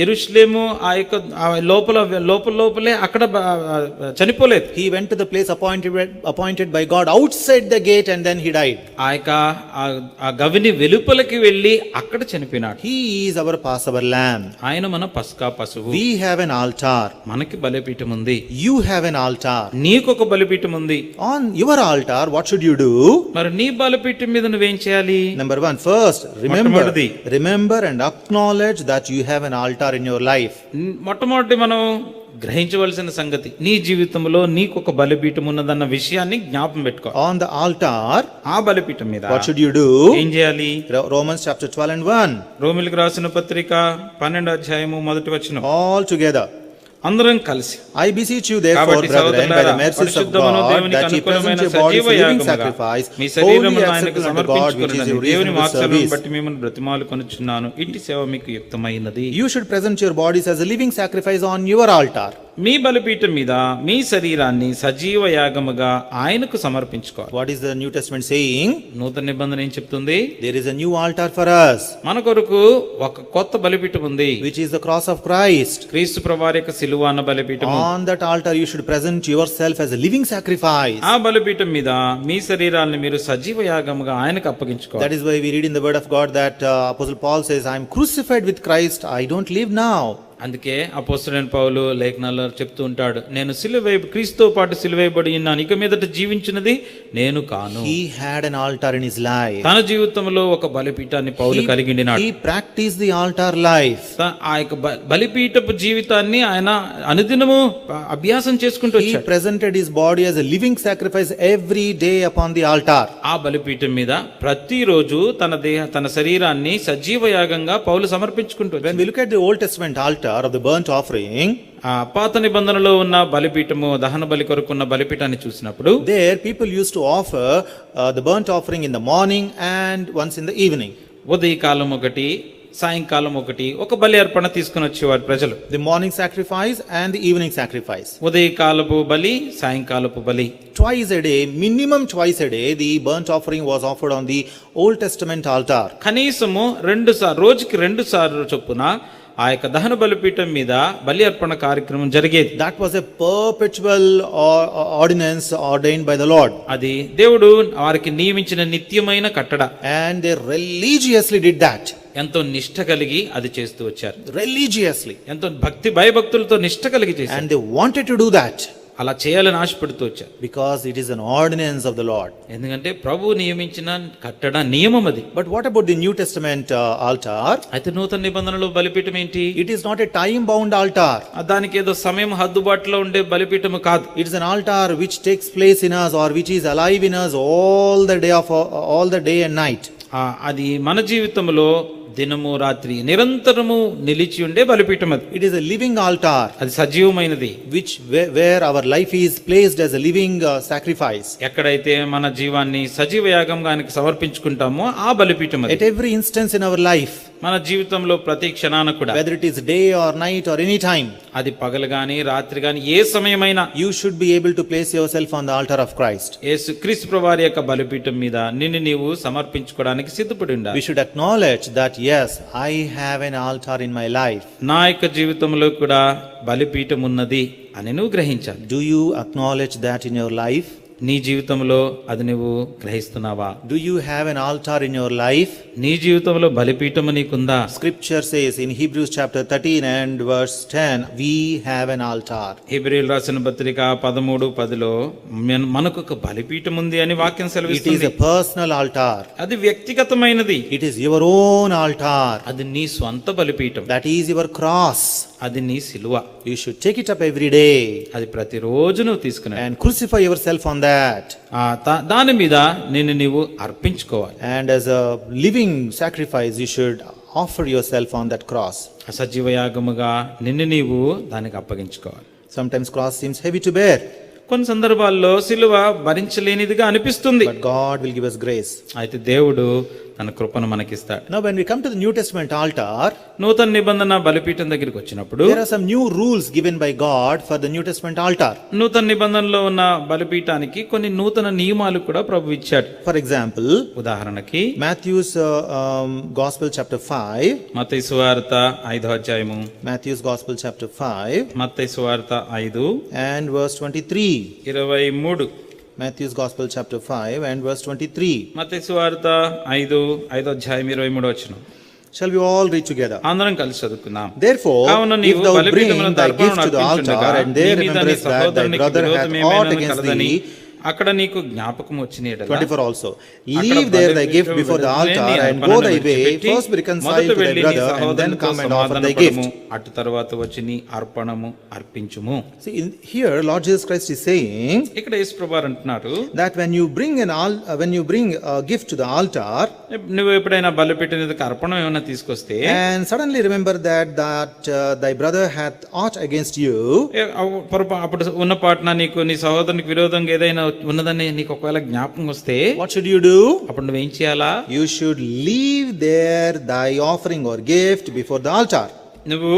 యెరూషలేము ఆ యొక్క లోపలే అక్కడ చనిపోలేదు. He went to the place appointed by God outside the gate and then he died. ఆ యొక్క ఆ గవిని వెలుపలకి వెళ్ళి అక్కడ చనిపోయినాడు. He is our Passover lamb. ఆయన మన పస్కా పశువు. We have an altar. మనకి బలిపీఠం ఉంది. You have an altar. నీకు ఒక బలిపీఠం ఉంది. On your altar what should you do? మరి నీ బలిపీఠం మీద నువ్వేం చేయాలి? Number 1, first remember and acknowledge that you have an altar in your life. మొట్టమొదటి మనం గ్రహించవలసిన సంగతి, నీ జీవితంలో నీకు ఒక బలిపీఠం ఉన్నదన్న విషయాన్ని జ్ఞాపకం పెట్టుకో. On the altar, ఆ బలిపీఠం మీద what should you do? ఏం చేయాలి? Romans chapter 12 and 1. రోమీయులకు రాసిన పత్రిక 12వ అధ్యాయము 1వ వచనం. All together. అందరం కలిసి. I beseech you therefore, brethren, by the mercies of God, that ye present your bodies a living sacrifice, holy, acceptable unto God, which is your reasonable service. బట్టి మిమ్మల్ని బ్రతిమాలుకొనుచున్నాను, ఇట్టి సేవ మీకు యుక్తమైనది. You should present your bodies as a living sacrifice on your altar. మీ బలిపీఠం మీద మీ శరీరాన్ని సజీవ యాగముగా ఆయనకు సమర్పించుకోవాలి. What is the New Testament saying? నూతన నిబంధన ఏం చెప్తుంది? There is a new altar for us, మన కొరకు ఒక కొత్త బలిపీఠం ఉంది, which is the cross of Christ. క్రీస్తు ప్రభువారి యొక్క సిలువ అన్న బలిపీఠం. On that altar you should present yourself as a living sacrifice. ఆ బలిపీఠం మీద మీ శరీరాన్ని మీరు సజీవ యాగముగా ఆయనకు అప్పగించుకోవాలి. That is why we read in the word of God that Apostle Paul says, I am crucified with Christ, I don't live now. అందుకే అపోస్తలుడైన పౌలు లేఖనాల్లో చెప్తూ ఉంటాడు, నేను క్రీస్తుతో పాటు సిలువైబడి ఉన్నాను, ఇక మీదట జీవించినది నేను కాను. He had an altar in his life. తన జీవితంలో ఒక బలిపీఠాన్ని పౌలు కలిగి ఉన్నాడు. He practiced the altar life. ఆ యొక్క బలిపీఠపు జీవితాన్ని ఆయన అనుదినము అభ్యాసం చేసుకుంటూ వచ్చాడు. He presented his body as a living sacrifice every day upon the altar. ఆ బలిపీఠం మీద ప్రతిరోజు తన శరీరాన్ని సజీవ యాగంగా పౌలు సమర్పించుకుంటూ. When we look at the Old Testament altar of the burnt offering, పాత నిబంధనలో ఉన్న బలిపీఠము, దహన బలి కొరకున్న బలిపీఠాన్ని చూసినప్పుడు, there people used to offer the burnt offering in the morning and once in the evening. ఉదయకాలం ఒకటి, సాయంకాలం ఒకటి ఒక బలి అర్పణ తీసుకుని వచ్చేవారు ప్రజలు. The morning sacrifice and the evening sacrifice. ఉదయకాలపు బలి, సాయంకాలపు బలి. Twice a day, minimum twice a day, the burnt offering was offered on the Old Testament altar. కనీసము రోజుకి 2 సార్లు చొప్పున ఆ యొక్క దహన బలిపీఠం మీద బలి అర్పణ కార్యక్రమం జరిగేది. That was a perpetual ordinance ordained by the Lord. అది దేవుడు వారికి నియమించిన నిత్యమైన కట్టడ. And they religiously did that. ఎంతో నిష్ఠ కలిగి అది చేస్తూ వచ్చారు. Religiously. ఎంతో భక్తి భయభక్తులతో నిష్ఠ కలిగి చేశారు. And they wanted to do that. అలా చేయాలని ఆశపడుతూ వచ్చారు. because it is an ordinance of the Lord. ఎందుకంటే ప్రభు నియమించిన కట్టడ నియమం అది. But what about the New Testament altar? అయితే నూతన నిబంధనలో బలిపీఠం ఏంటి? It is not a time bound altar. దానికి ఏదో సమయం హద్దుబాటులో ఉండే బలిపీఠం కాదు. It is an altar which takes place in us or which is alive in us all the day and night. అది మన జీవితంలో దినము రాత్రి నిరంతరము నిలిచి ఉండే బలిపీఠం అది. It is a living altar. అది సజీవమైనది. where our life is placed as a living sacrifice. ఎక్కడైతే మన జీవాన్ని సజీవ యాగంగా సమర్పించుకుంటామో ఆ బలిపీఠం అది. At every instance in our life. మన జీవితంలో ప్రతి క్షణాన కూడా, whether it is day or night or any time, అది పగలు గాని రాత్రి గాని ఏ సమయమైనా, you should be able to place yourself on the altar of Christ. యేసుక్రీస్తు ప్రభువారి యొక్క బలిపీఠం మీద నిన్ను నీవు సమర్పించుకోవడానికి సిద్ధపడి ఉండాలి. We should acknowledge that yes, I have an altar in my life. నా యొక్క జీవితంలో కూడా బలిపీఠం ఉన్నది అని నువ్వు గ్రహించాలి. Do you acknowledge that in your life? నీ జీవితంలో అది నువ్వు గ్రహిస్తున్నావా? Do you have an altar in your life? నీ జీవితంలో బలిపీఠము నీకుందా? Scripture says in Hebrews chapter 13 and verse 10, we have an altar. హెబ్రీయులకు రాసిన పత్రిక 13:10లో మనకు ఒక బలిపీఠం ఉంది అని వాక్యం సెలవిస్తుంది. It is a personal altar. అది వ్యక్తిగతమైనది. It is your own altar. అది నీ స్వంత బలిపీఠం. That is your cross. అది నీ సిలువ. You should take it up every day. అది ప్రతిరోజు నువ్వు తీసుకునే and crucify yourself on that. దాని మీద నిన్ను నీవు అర్పించుకోవాలి. And as a living sacrifice you should offer yourself on that cross. సజీవ యాగముగా నిన్ను నీవు దానికి అప్పగించుకోవాలి. Sometimes cross seems heavy to bear. కొన్ని సందర్భాల్లో సిలువ భరించలేనిదిగా అనిపిస్తుంది. But God will give us grace. అయితే దేవుడు తన కృపను మనకిస్తాడు. Now when we come to the New Testament altar, నూతన నిబంధన బలిపీఠం దగ్గరికి వచ్చినప్పుడు there are some new rules given by God for the New Testament altar. నూతన నిబంధనలో ఉన్న బలిపీఠానికి కొన్ని నూతన నియమాలు కూడా ప్రభువు ఇచ్చాడు. For example, ఉదాహరణకి Matthew's Gospel chapter 5. మత్తయి సువార్త 5వ అధ్యాయము. Matthew's Gospel chapter 5. మత్తయి సువార్త 5 and verse 23. 23. Matthew's Gospel chapter 5 and verse 23. మత్తయి సువార్త 5వ అధ్యాయం 23వ వచనం. Shall we all read together? అందరం కలిసి చదువుకుందాం. Therefore, if thou bring thy gift to the altar and there rememberest that thy brother hath aught against thee, అక్కడ నీకు జ్ఞాపకం వచ్చిన 24 also, leave there thy gift before the altar and go thy way, first be reconciled to thy brother and then come and offer thy gift. అటు తర్వాత వచ్చి నీ అర్పణము అర్పించుము. See, here Lord Jesus Christ is saying, ఇక్కడ యేసు ప్రభువు అంటున్నాడు that when you bring a gift to the altar, నువ్వు ఎప్పుడైనా బలిపీఠం మీదకి అర్పణం ఏమైనా తీసుకొస్తే and suddenly remember that thy brother hath aught against you, అప్పుడు ఉన్న పాటన నీకు నీ సహోదరునికి విరోధంగా ఏదైనా ఉన్నదని నీకు ఒకవేళ జ్ఞాపకం వస్తే what should you do? అప్పుడు నువ్వేం చేయాలా? You should leave there thy offering or gift before the altar. నువ్వు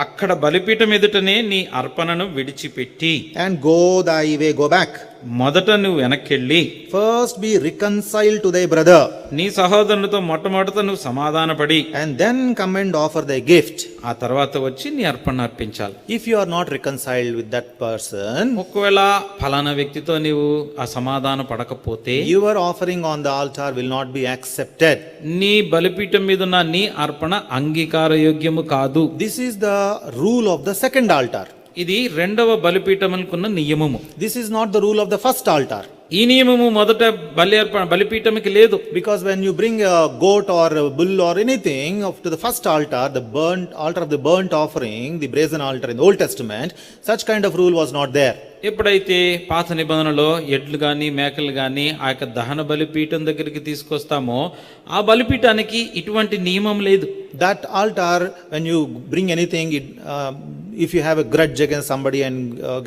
అక్కడ బలిపీఠం ఎదుటనే నీ అర్పణను విడిచిపెట్టి and go thy way, go back. మొదట నువ్వు వెనక్కెళ్ళి first be reconciled to thy brother, నీ సహోదరునితో మొట్టమొదట నువ్వు సమాధానపడి and then come and offer thy gift. ఆ తర్వాత వచ్చి నీ అర్పణ అర్పించాలి. If you are not reconciled with that person, ఒకవేళ ఫలానా వ్యక్తితో నీవు ఆ సమాధాన పడకపోతే your offering on the altar will not be accepted. నీ బలిపీఠం మీద ఉన్న నీ అర్పణ అంగీకార యోగ్యము కాదు. This is the rule of the second altar. ఇది రెండవ బలిపీఠముకున్న నియమము. This is not the rule of the first altar. ఈ నియమము మొదట బలిపీఠముకి లేదు. Because when you bring a goat or a bull or anything up to the first altar, the altar of the burnt offering, the brazen altar in the Old Testament, such kind of rule was not there. ఎప్పుడైతే పాత నిబంధనలో ఎడ్లు గాని మేకలు గాని ఆ యొక్క దహన బలిపీఠం దగ్గరికి తీసుకొస్తామో ఆ బలిపీఠానికి ఇటువంటి నియమం లేదు. That altar, when you bring anything, if you have a grudge against somebody and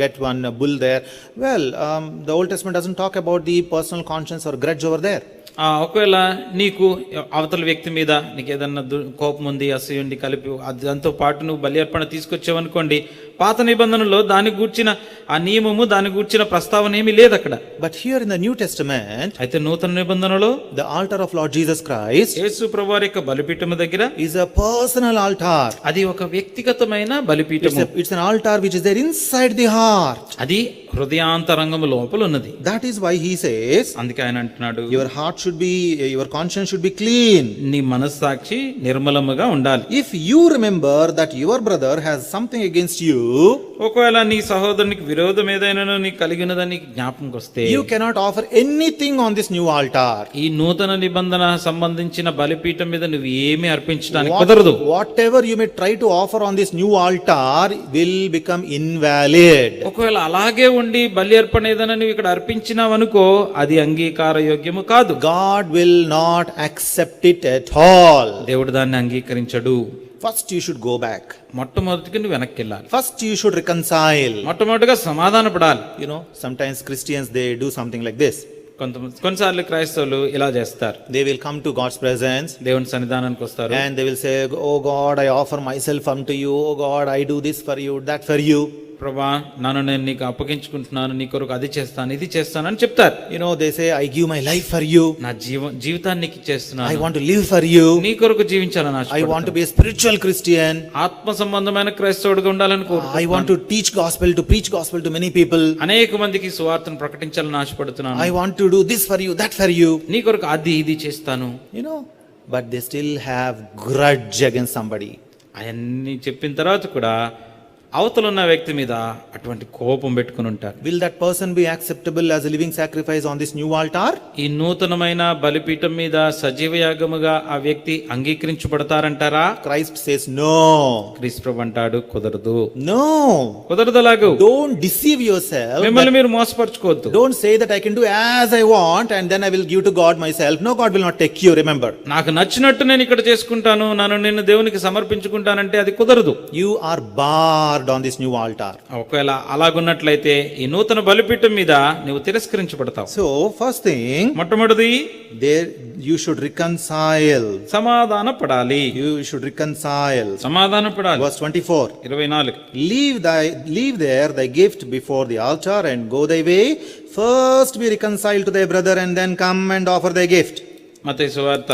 get one bull there, well, the Old Testament doesn't talk about the personal conscience or grudge over there. ఒకవేళ నీకు అవతల వ్యక్తి మీద నీకు ఏదన్నా కోపం ఉంది, అసూయుండి కలిపి దాంతో పాటు నువ్వు బలి అర్పణ తీసుకొచ్చావనుకోండి, పాత నిబంధనలో దాని గూర్చిన ఆ నియమము దాని గూర్చిన ప్రస్తావన ఏమీ లేదు అక్కడ. But here in the New Testament, అయితే నూతన నిబంధనలో the altar of Lord Jesus Christ, యేసు ప్రభువారి యొక్క బలిపీఠం దగ్గర is a personal altar. అది ఒక వ్యక్తిగతమైన బలిపీఠం. బలిపీఠము. It's an altar which is there inside the heart. అది హృదయాంతరంగము లోపల ఉన్నది. That is why he says, అందుకే ఆయన అంటున్నాడు, your heart should be, your conscience should be clean. నీ మనస్సాక్షి నిర్మలముగా ఉండాలి. If you remember that your brother has something against you, ఒకవేళ నీ సహోదరునికి విరోధం ఏదైనా నీకు కలిగినదని జ్ఞాపకంకి వస్తే, you cannot offer anything on this new altar. ఈ నూతన నిబంధన సంబంధించిన బలిపీఠం మీద నువ్వు ఏమీ అర్పించడానికి కుదరదు. Whatever you may try to offer on this new altar will become invalid. ఒకవేళ అలాగే ఉండి బలి అర్పణ ఏదైనా నువ్వు ఇక్కడ అర్పించినావు అనుకో, అది అంగీకార యోగ్యము కాదు. God will not accept it at all. దేవుడు దాన్ని అంగీకరించడు. First you should go back. మొట్టమొదటిగా నువ్వు వెనక్కి వెళ్ళాలి. First you should reconcile. మొట్టమొదటిగా సమాధాన పడాలి. You know, sometimes Christians, they do something like this. కొన్నిసార్లు క్రైస్తవులు ఇలా చేస్తారు. They will come to God's presence, దేవుని సన్నిధానానికి వస్తారు, and they will say, oh God, I offer myself unto you. Oh God, I do this for you, that for you. ప్రభా, నన్ను నేను నీకు అప్పగించుకుంటున్నాను, నీ కొరకు అది చేస్తాను, ఇది చేస్తాను అని చెప్తారు. You know, they say, I give my life for you. నా జీవితాన్ని నీకు ఇచ్చేస్తున్నాను, I want to live for you. నీ కొరకు జీవించాలని I want to be a spiritual Christian. ఆత్మ సంబంధమైన క్రైస్తవుడిగా ఉండాలని I want to teach gospel, to preach gospel to many people. అనేక మందికి సువార్తను ప్రకటించాలని ఆశపడుతున్నాను. I want to do this for you, that for you. నీ కొరకు అది ఇది చేస్తాను. You know, but they still have grudge against somebody. అవన్నీ చెప్పిన తర్వాత కూడా అవతల ఉన్న వ్యక్తి మీద అటువంటి కోపం పెట్టుకుని ఉంటారు. Will that person be acceptable as a living sacrifice on this new altar? ఈ నూతనమైన బలిపీఠం మీద సజీవ యాగముగా ఆ వ్యక్తి అంగీకరించబడతారంటారా? Christ says no. క్రీస్తు ప్రభు అంటాడు, కుదరదు. No. కుదరదు. అలాగూ Don't deceive yourself. మిమ్మల్ని మీరు మోసపరుచుకోవద్దు. Don't say that I can do as I want and then I will give to God myself. No, God will not take you, remember. నాకు నచ్చినట్టు నేను ఇక్కడ చేసుకుంటాను, నేను దేవునికి సమర్పించుకుంటానంటే అది కుదరదు. You are barred on this new altar. ఒకవేళ అలాగున్నట్లయితే ఈ నూతన బలిపీఠం మీద నువ్వు తిరస్కరించబడతావు. So first thing, మొట్టమొదటిది, there you should reconcile. సమాధాన పడాలి. You should reconcile. సమాధాన పడాలి. Verse 24. 24. Leave there thy gift before the altar and go thy way. First be reconciled to thy brother and then come and offer thy gift. మత్తయి సువార్త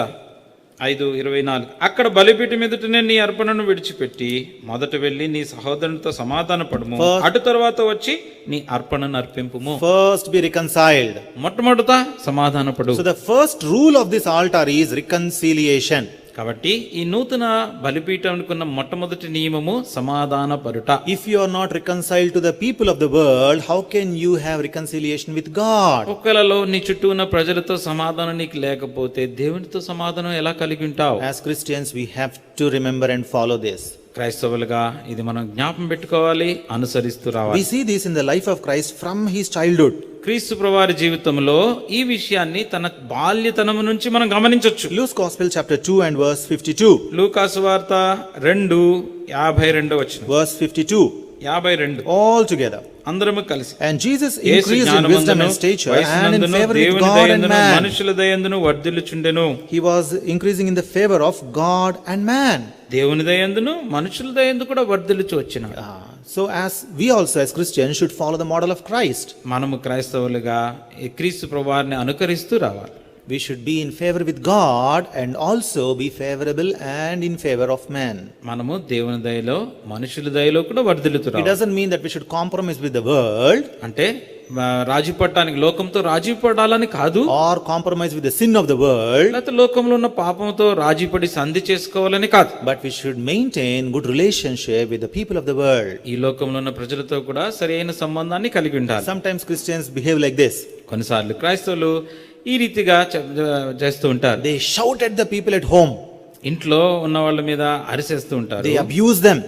5:24. అక్కడ బలిపీఠం ఎదుటనే నీ అర్పణను విడిచిపెట్టి మొదట వెళ్ళి నీ సహోదరునితో సమాధాన పడుము, అటు తర్వాత వచ్చి నీ అర్పణను అర్పింపుము. First be reconciled. మొట్టమొదట సమాధాన పడు. So the first rule of this altar is reconciliation. కాబట్టి ఈ నూతన బలిపీఠానికి ఉన్న మొట్టమొదటి నియమము సమాధాన పరుట. If you are not reconciled to the people of the world, how can you have reconciliation with God? ఒకవేళ నీ చుట్టూ ఉన్న ప్రజలతో సమాధానం నీకు లేకపోతే దేవునితో సమాధానం ఎలా కలిగి ఉంటావు? As Christians, we have to remember and follow this. క్రైస్తవులుగా ఇది మనం జ్ఞాపకం పెట్టుకోవాలి, అనుసరిస్తూ రావాలి. We see this in the life of Christ from his childhood. క్రీస్తు ప్రభువారి జీవితంలో ఈ విషయాన్ని తన బాల్యతనము నుంచి మనం గమనించొచ్చు. Luke's Gospel chapter 2 and verse 52. లూకా సువార్త 2:52. Verse 52. 52. All together. అందరము కలిసి. And Jesus increased in wisdom and stature and in favor with God and man. మనుషుల దయందును వర్ధిల్లుచుండెను. He was increasing in the favor of God and man. దేవుని దయందును మనుషుల దయందు కూడా వర్ధిల్లుచు వచ్చినాడు. So as we also as Christians should follow the model of Christ. మనము క్రైస్తవులుగా ఈ క్రీస్తు ప్రభువారిని అనుకరిస్తూ రావాలి. We should be in favor with God and also be favorable and in favor of man. మనము దేవుని దయలో మనుషుల దయలో కూడా వర్ధిల్లుతూ రావాలి. It doesn't mean that we should compromise with the world. అంటే రాజీ పడటానికి, లోకంతో రాజీ పడాలని కాదు, or compromise with the sin of the world. లేకపోతే లోకంలో ఉన్న పాపంతో రాజీ పడి సంధి చేసుకోవాలని కాదు. But we should maintain good relationship with the people of the world. ఈ లోకంలో ఉన్న ప్రజలతో కూడా సరైన సంబంధాన్ని కలిగి ఉండాలి. Sometimes Christians behave like this. కొన్నిసార్లు క్రైస్తవులు ఈ రీతిగా చేస్తూ ఉంటారు. They shout at the people at home. ఇంట్లో ఉన్న వాళ్ళ మీద అరిసేస్తూ ఉంటారు. They abuse them.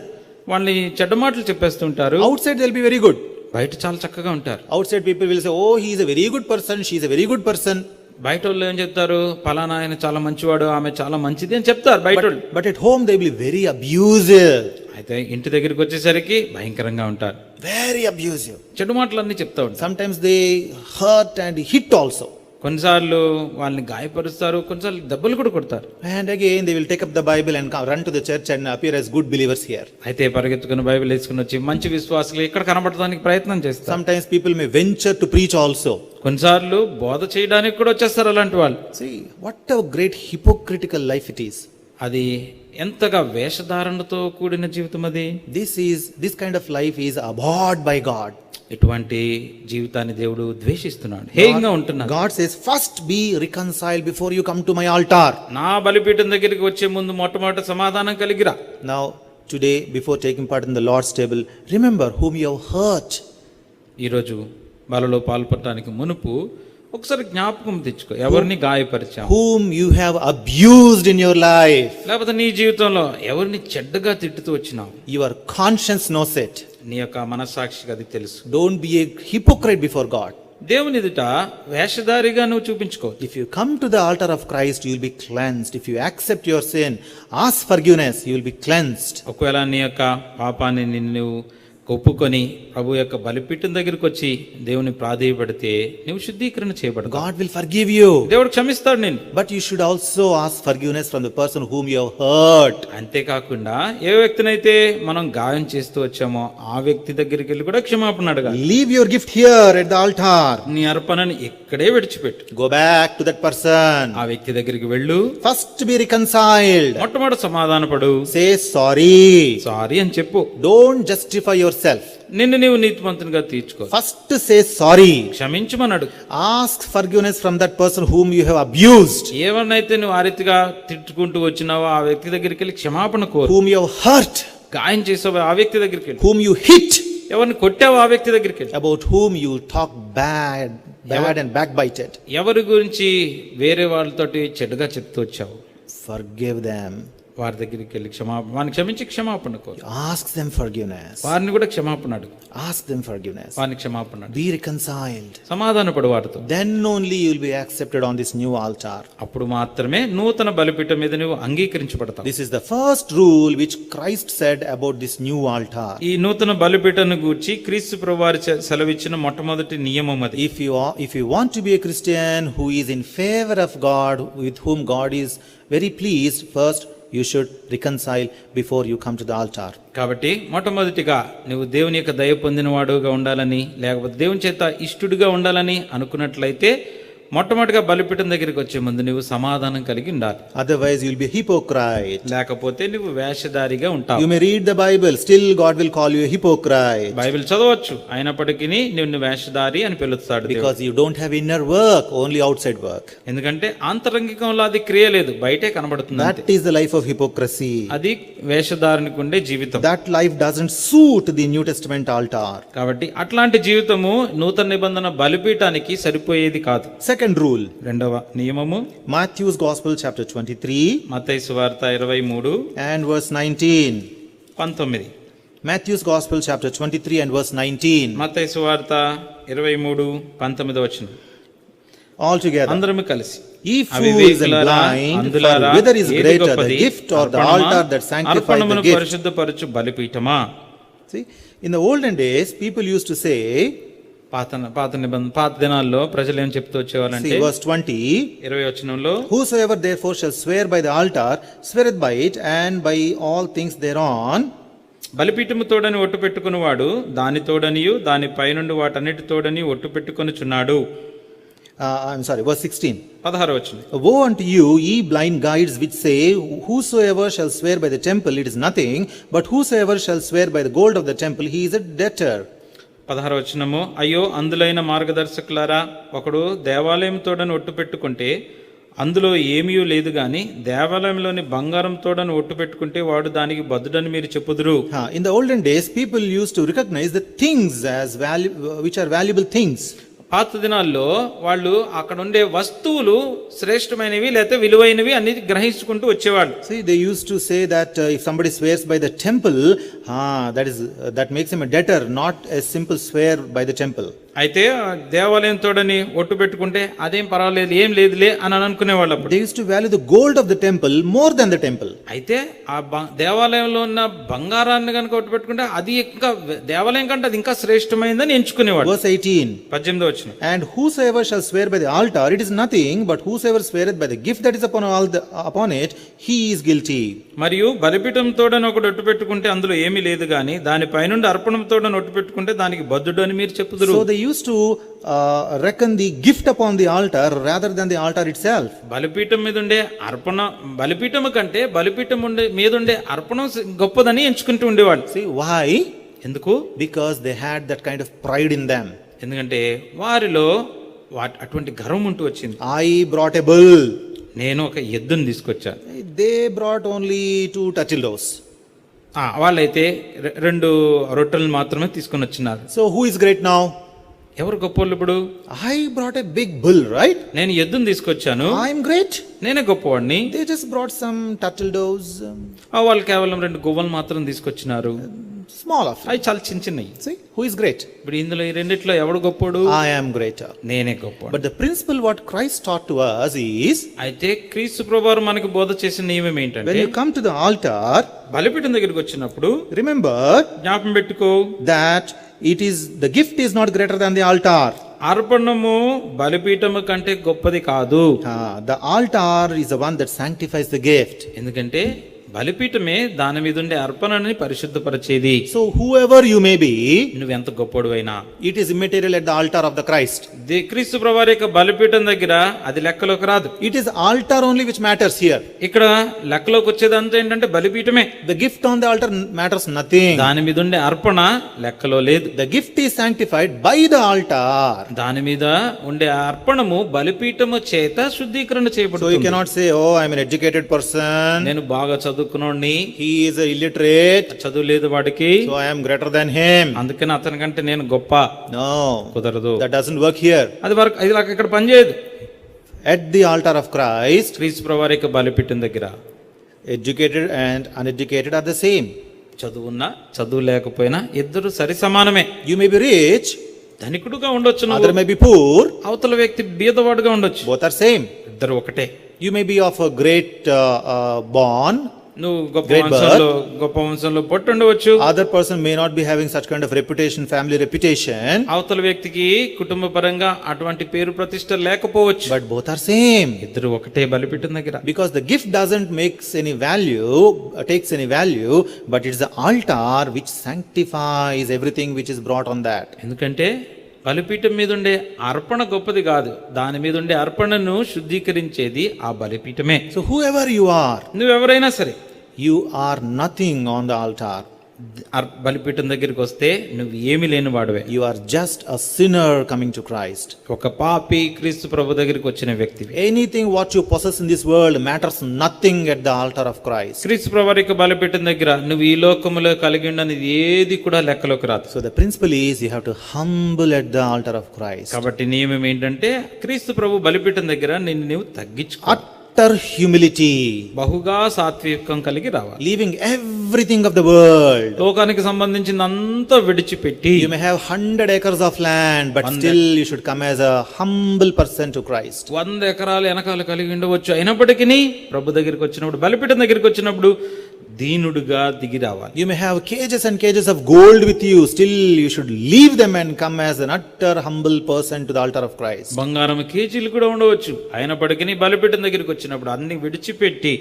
వాళ్ళని చెడ్డ మాటలు చెప్పేస్తూ ఉంటారు. Outside they'll be very good. బయట చాలా చక్కగా ఉంటారు. Outside people will say, oh, he is a very good person, she is a very good person. బయట వాళ్ళు ఏం చెప్తారు, పలానా ఆయన చాలా మంచివాడు, ఆమె చాలా మంచిది అని చెప్తారు బయట వాళ్ళు. But at home they will be very abusive. అయితే ఇంటి దగ్గరికి వచ్చేసరికి భయంకరంగా ఉంటారు. Very abusive. చెడు మాటలన్నీ చెప్తా ఉంటారు. Sometimes they hurt and hit also. కొన్నిసార్లు వాళ్ళని గాయపరుస్తారు, కొన్నిసార్లు దెబ్బలు కూడా కొడతారు. And again they will take up the Bible and run to the church and appear as good believers here. అయితే పరిగెత్తుకుని బైబిల్ వేసుకుని వచ్చి మంచి విశ్వాసులు ఇక్కడ కనబడడానికి ప్రయత్నం చేస్తారు. Sometimes people may venture to preach also. కొన్నిసార్లు బోధ చేయడానికి కూడా వచ్చేస్తారు అలాంటి వాళ్ళు. See what a great hypocritical life it is. అది ఎంతగా వేషధారణతో కూడిన జీవితం అది. This kind of life is abhorred by God. ఇటువంటి జీవితాన్ని దేవుడు ద్వేషిస్తున్నాడు, హేయంగా ఉంటున్నాడు. God says, first be reconciled before you come to my altar. నా బలిపీఠం దగ్గరికి వచ్చే ముందు మొట్టమొదటి సమాధానం కలిగిరా. Now today, before taking part in the Lord's table, remember whom you have hurt. ఈరోజు బలలో పాల్పడటానికి మునుపు ఒకసారి జ్ఞాపకం తెచ్చుకో, ఎవరిని గాయపరిచావు, whom you have abused in your life. లేకపోతే నీ జీవితంలో ఎవరిని చెడ్డగా తిట్టుతూ వచ్చినావు. Your conscience knows it. నీ యొక్క మనస్సాక్షికి అది తెలుసు. Don't be a hypocrite before God. దేవుని ఎదుట వేషధారిగా నువ్వు చూపించుకో. If you come to the altar of Christ, you will be cleansed. If you accept your sin, ask forgiveness, you will be cleansed. ఒకవేళ నీ యొక్క పాపాన్ని నిన్ను ఒప్పుకొని ప్రభు యొక్క బలిపీఠం దగ్గరికి వచ్చి దేవుని ప్రాధేయపడితే నువ్వు శుద్ధీకరణ చేయబడతావు. God will forgive you. దేవుడు క్షమిస్తాడు నేను. But you should also ask forgiveness from the person whom you have hurt. అంతేకాకుండా ఏ వ్యక్తినైతే మనం గాయం చేస్తూ వచ్చామో ఆ వ్యక్తి దగ్గరికి వెళ్ళి కూడా క్షమాపణ అడగాలి. Leave your gift here at the altar. నీ అర్పణని ఇక్కడే విడిచిపెట్టు. Go back to that person. ఆ వ్యక్తి దగ్గరికి వెళ్ళు. First be reconciled. మొట్టమొదటి సమాధానపడు. Say sorry. సారీ అని చెప్పు. Don't justify yourself. నిన్ను నీవు నీతిమంతునిగా తీర్చుకో. First say sorry. క్షమించమన్నాడు. Ask forgiveness from that person whom you have abused. ఎవరినైతే నువ్వు ఆ రీతిగా తిట్టుకుంటూ వచ్చినావో ఆ వ్యక్తి దగ్గరికి వెళ్ళి క్షమాపణ కోరు. Whom you have hurt. గాయం చేసావో ఆ వ్యక్తి దగ్గరికి వెళ్ళి. Whom you hit. ఎవరిని కొట్టావో ఆ వ్యక్తి దగ్గరికి వెళ్ళి. About whom you talk bad and backbited. ఎవరి గురించి వేరే వాళ్ళతోటి చెడుగా చెప్తూ వచ్చావు. Forgive them. వారి దగ్గరికి వెళ్ళి వారిని క్షమించి క్షమాపణ కోరు. Ask them forgiveness. వారిని కూడా క్షమాపణ అడుగు. Ask them forgiveness. వారిని క్షమాపణ అడుగు. Be reconciled. సమాధానపడు వారితో. Then only you will be accepted on this new altar. అప్పుడు మాత్రమే నూతన బలిపీఠం మీద నువ్వు అంగీకరించబడతావు. This is the first rule which Christ said about this new altar. ఈ నూతన బలిపీఠాన్ని గూర్చి క్రీస్తు ప్రభువారు సెలవిచ్చిన మొట్టమొదటి నియమం అది. If you want to be a Christian who is in favor of God, with whom God is very pleased, first you should reconcile before you come to the altar. కాబట్టి మొట్టమొదటిగా నువ్వు దేవుని యొక్క దయ పొందినవాడుగా ఉండాలని, లేకపోతే దేవుని చేత ఇష్టడుగా ఉండాలని అనుకున్నట్లయితే మొట్టమొదటిగా బలిపీఠం దగ్గరికి వచ్చే ముందు నువ్వు సమాధానం కలిగి ఉండాలి. Otherwise you will be hypocrite. లేకపోతే నువ్వు వేషధారిగా ఉంటావు. You may read the Bible, still God will call you a hypocrite. Bible చదవచ్చు, అయినప్పటికీ నిన్ను వేషధారి అని పిలుస్తాడు. Because you don't have inner work, only outside work. ఎందుకంటే ఆంతరంగికంలో అది క్రియ లేదు, బయటే కనబడుతుంది. That is the life of hypocrisy. అది వేషధారునికి ఉండే జీవితం. That life doesn't suit the New Testament altar. కాబట్టి అట్లాంటి జీవితము నూతన నిబంధన బలిపీఠానికి సరిపోయేది కాదు. Second rule. రెండవ నియమము Matthew's Gospel chapter 23 మత్తయి సువార్త 23 and verse 19. 19. Matthew's Gospel chapter 23 and verse 19. మత్తయి సువార్త 23:19 వచనం. All together. అందరము కలిసి. Ye fools and blind, for whither is greater, the gift or the altar that sanctifies the gift? పరిశుద్ధపరచు బలిపీఠమా. See, in the olden days people used to say, పాత దినాల్లో ప్రజలు ఏం చెప్తూ వచ్చేవారంటే, verse 20, 20 వచనంలో, whosoever therefore shall swear by the altar sweareth by it and by all things thereon. బలిపీఠము తోడని ఒట్టు పెట్టుకునివాడు దాని తోడనియు దాని పైనుండి వాటన్నిటి తోడని ఒట్టు పెట్టుకొనుచున్నాడు. I'm sorry, verse 16. 16 వచనం. Woe unto you, ye blind guides, which say, whosoever shall swear by the temple, it is nothing, but whosoever shall swear by the gold of the temple, he is a debtor. 16 వచనము. అయ్యో అందులైన మార్గదర్శకులారా, ఒకడు దేవాలయం తోడని ఒట్టు పెట్టుకుంటే అందులో ఏమీ లేదు గాని దేవాలయంలోని బంగారం తోడని ఒట్టు పెట్టుకుంటే వాడు దానికి బద్దుడని మీరు చెప్పుదురు. In the olden days people used to recognize the things as which are valuable things. పాత దినాల్లో వాళ్ళు అక్కడ ఉండే వస్తువులు శ్రేష్టమైనవి లేకపోతే విలువైనవి అన్ని గ్రహించుకుంటూ వచ్చేవాళ్ళు. See, they used to say that if somebody swears by the temple, that makes him a debtor, not a simple swear by the temple. అయితే దేవాలయం తోడని ఒట్టు పెట్టుకుంటే అదేం పర్వాలేదు, ఏం లేదులే అని అనుకునేవాళ్ళు. They used to value the gold of the temple more than the temple. అయితే ఆ దేవాలయంలో ఉన్న బంగారాన్ని కనుక ఒట్టు పెట్టుకుంటే అది ఇంకా దేవాలయం కంటే అది ఇంకా శ్రేష్టమైందని ఎంచుకునేవాడు. Verse 18. 18వ వచనం. And whosoever shall swear by the altar, it is nothing, but whosoever sweareth by the gift that is upon it, he is guilty. మరియు బలిపీఠం తోడని ఒకడు ఒట్టు పెట్టుకుంటే అందులో ఏమీ లేదు గాని దాని పైనుండి అర్పణం తోడని ఒట్టు పెట్టుకుంటే దానికి బద్ధుడు అని మీరు చెప్పుదురు. So they used to reckon the gift upon the altar rather than the altar itself. బలిపీఠం మీద ఉండే అర్పణ బలిపీఠం కంటే బలిపీఠం మీద ఉండే అర్పణం గొప్పదని ఎంచుకుంటూ ఉండేవాళ్ళు. See why? ఎందుకు? Because they had that kind of pride in them. ఎందుకంటే వారిలో అటువంటి గర్వం ఉంటూ వచ్చింది. I brought a bull. నేను ఒక ఎద్దుని తీసుకొచ్చాను. They brought only 2 turtle doves. వాళ్ళైతే 2 రొట్టెలను మాత్రమే తీసుకొని వచ్చినారు. So who is great now? ఎవరు గొప్పవాళ్ళు ఇప్పుడు? I brought a big bull, right? నేను ఎద్దుని తీసుకొచ్చాను. I am great. నేనే గొప్పవాడిని. They just brought some turtle doves. వాళ్ళు కేవలం 2 గువ్వలు మాత్రం తీసుకొచ్చినారు. Small of. అవి చాలా చిన్న చిన్నవి. See who is great? ఇప్పుడు ఇందులో ఈ రెండిట్లో ఎవడు గొప్పోడు? I am greater. నేనే గొప్పవాడు. But the principle what Christ taught to us is, అయితే క్రీస్తు ప్రభువారు మనకు బోధ చేసిన నియమం ఏంటంటే, when you come to the altar, బలిపీఠం దగ్గరికి వచ్చినప్పుడు remember జ్ఞాపకం పెట్టుకో that it is the gift is not greater than the altar. అర్పణము బలిపీఠము కంటే గొప్పది కాదు. The altar is the one that sanctifies the gift. ఎందుకంటే బలిపీఠమే దాని మీద ఉండే అర్పణని పరిశుద్ధపరిచేది. So whoever you may be, నువ్వెంత గొప్పవాడివైనా, it is immaterial at the altar of the Christ. క్రీస్తు ప్రభువారి యొక్క బలిపీఠం దగ్గర అది లెక్కలోకి రాదు. It is altar only which matters here. ఇక్కడ లెక్కలోకి వచ్చేదంతా ఏంటంటే బలిపీఠమే. The gift on the altar matters nothing. దాని మీద ఉండే అర్పణ లెక్కలో లేదు. The gift is sanctified by the altar. దాని మీద ఉండే అర్పణము బలిపీఠము చేత శుద్ధీకరణ So చేయబడుతుంది. you cannot say, oh, I am an educated person. నేను బాగా చదువుకున్నోడిని, He is a illiterate. చదువు లేదు వాడికి, So I am greater than him. అందుకని అతని కంటే నేను గొప్ప. No, కుదరదు. that doesn't work here. అది ఇక్కడ పనిచేయదు. At the altar of Christ, క్రీస్తు ప్రభువారి యొక్క బలిపీఠం దగ్గర educated and uneducated are the same. చదువున్నా చదువు లేకపోయినా ఇద్దరు సరి సమానమే. You may be rich, ధనికుడుగా ఉండొచ్చు, other may be poor. అవతల వ్యక్తి బీదవాడుగా ఉండొచ్చు, Both are same. ఇద్దరు ఒకటే. You may be of a great born. నువ్వు గొప్ప Great వంశంలో పుట్టి ఉండవచ్చు. Other person may not be having such kind of reputation, family reputation. అవతల వ్యక్తికి కుటుంబ పరంగా అటువంటి పేరు ప్రతిష్ట లేకపోవచ్చు. But both are same. ఇద్దరు ఒకటే బలిపీఠం దగ్గర. Because the gift doesn't takes any value, but it's the altar which sanctifies everything which is brought on that. ఎందుకంటే బలిపీఠం మీద ఉండే అర్పణ గొప్పది కాదు, దాని మీద ఉండే అర్పణను శుద్ధీకరించేది ఆ బలిపీఠమే. So whoever you are, నువ్వెవరైనా సరే, you are nothing on the altar. బలిపీఠం దగ్గరికి వస్తే నువ్వు ఏమీ లేని వాడివే. You are just a sinner coming to Christ. ఒక పాపి క్రీస్తు ప్రభు దగ్గరికి వచ్చిన వ్యక్తివి. Anything what you possess in this world matters nothing at the altar of Christ. క్రీస్తు ప్రభు యొక్క బలిపీఠం దగ్గర నువ్వు ఈ లోకములో కలిగి ఉన్నది ఏది కూడా లెక్కలోకి రాదు. So the principle is you have to humble at the altar of Christ. కాబట్టి నియమం ఏంటంటే క్రీస్తు ప్రభు బలిపీఠం దగ్గర నిన్ను నువ్వు తగ్గించుకో. Utter humility. బహుగా సాత్వికం కలిగి రావాలి. Leaving everything of the world. లోకానికి సంబంధించిన అంతా విడిచిపెట్టి, You may have 100 acres of land, but still you should come as a humble person to Christ. 100 ఎకరాలు వెనకాల కలిగి ఉండవచ్చు, అయినప్పటికీ ప్రభు దగ్గరికి వచ్చినప్పుడు, బలిపీఠం దగ్గరికి వచ్చినప్పుడు దీనుడుగా దిగి రావాలి. You may have cages and cages of gold with you, still you should leave them and come as an utter humble person to the altar of Christ. బంగారం కేజీలు కూడా ఉండవచ్చు, అయినప్పటికీ బలిపీఠం దగ్గరికి వచ్చినప్పుడు అన్ని విడిచిపెట్టి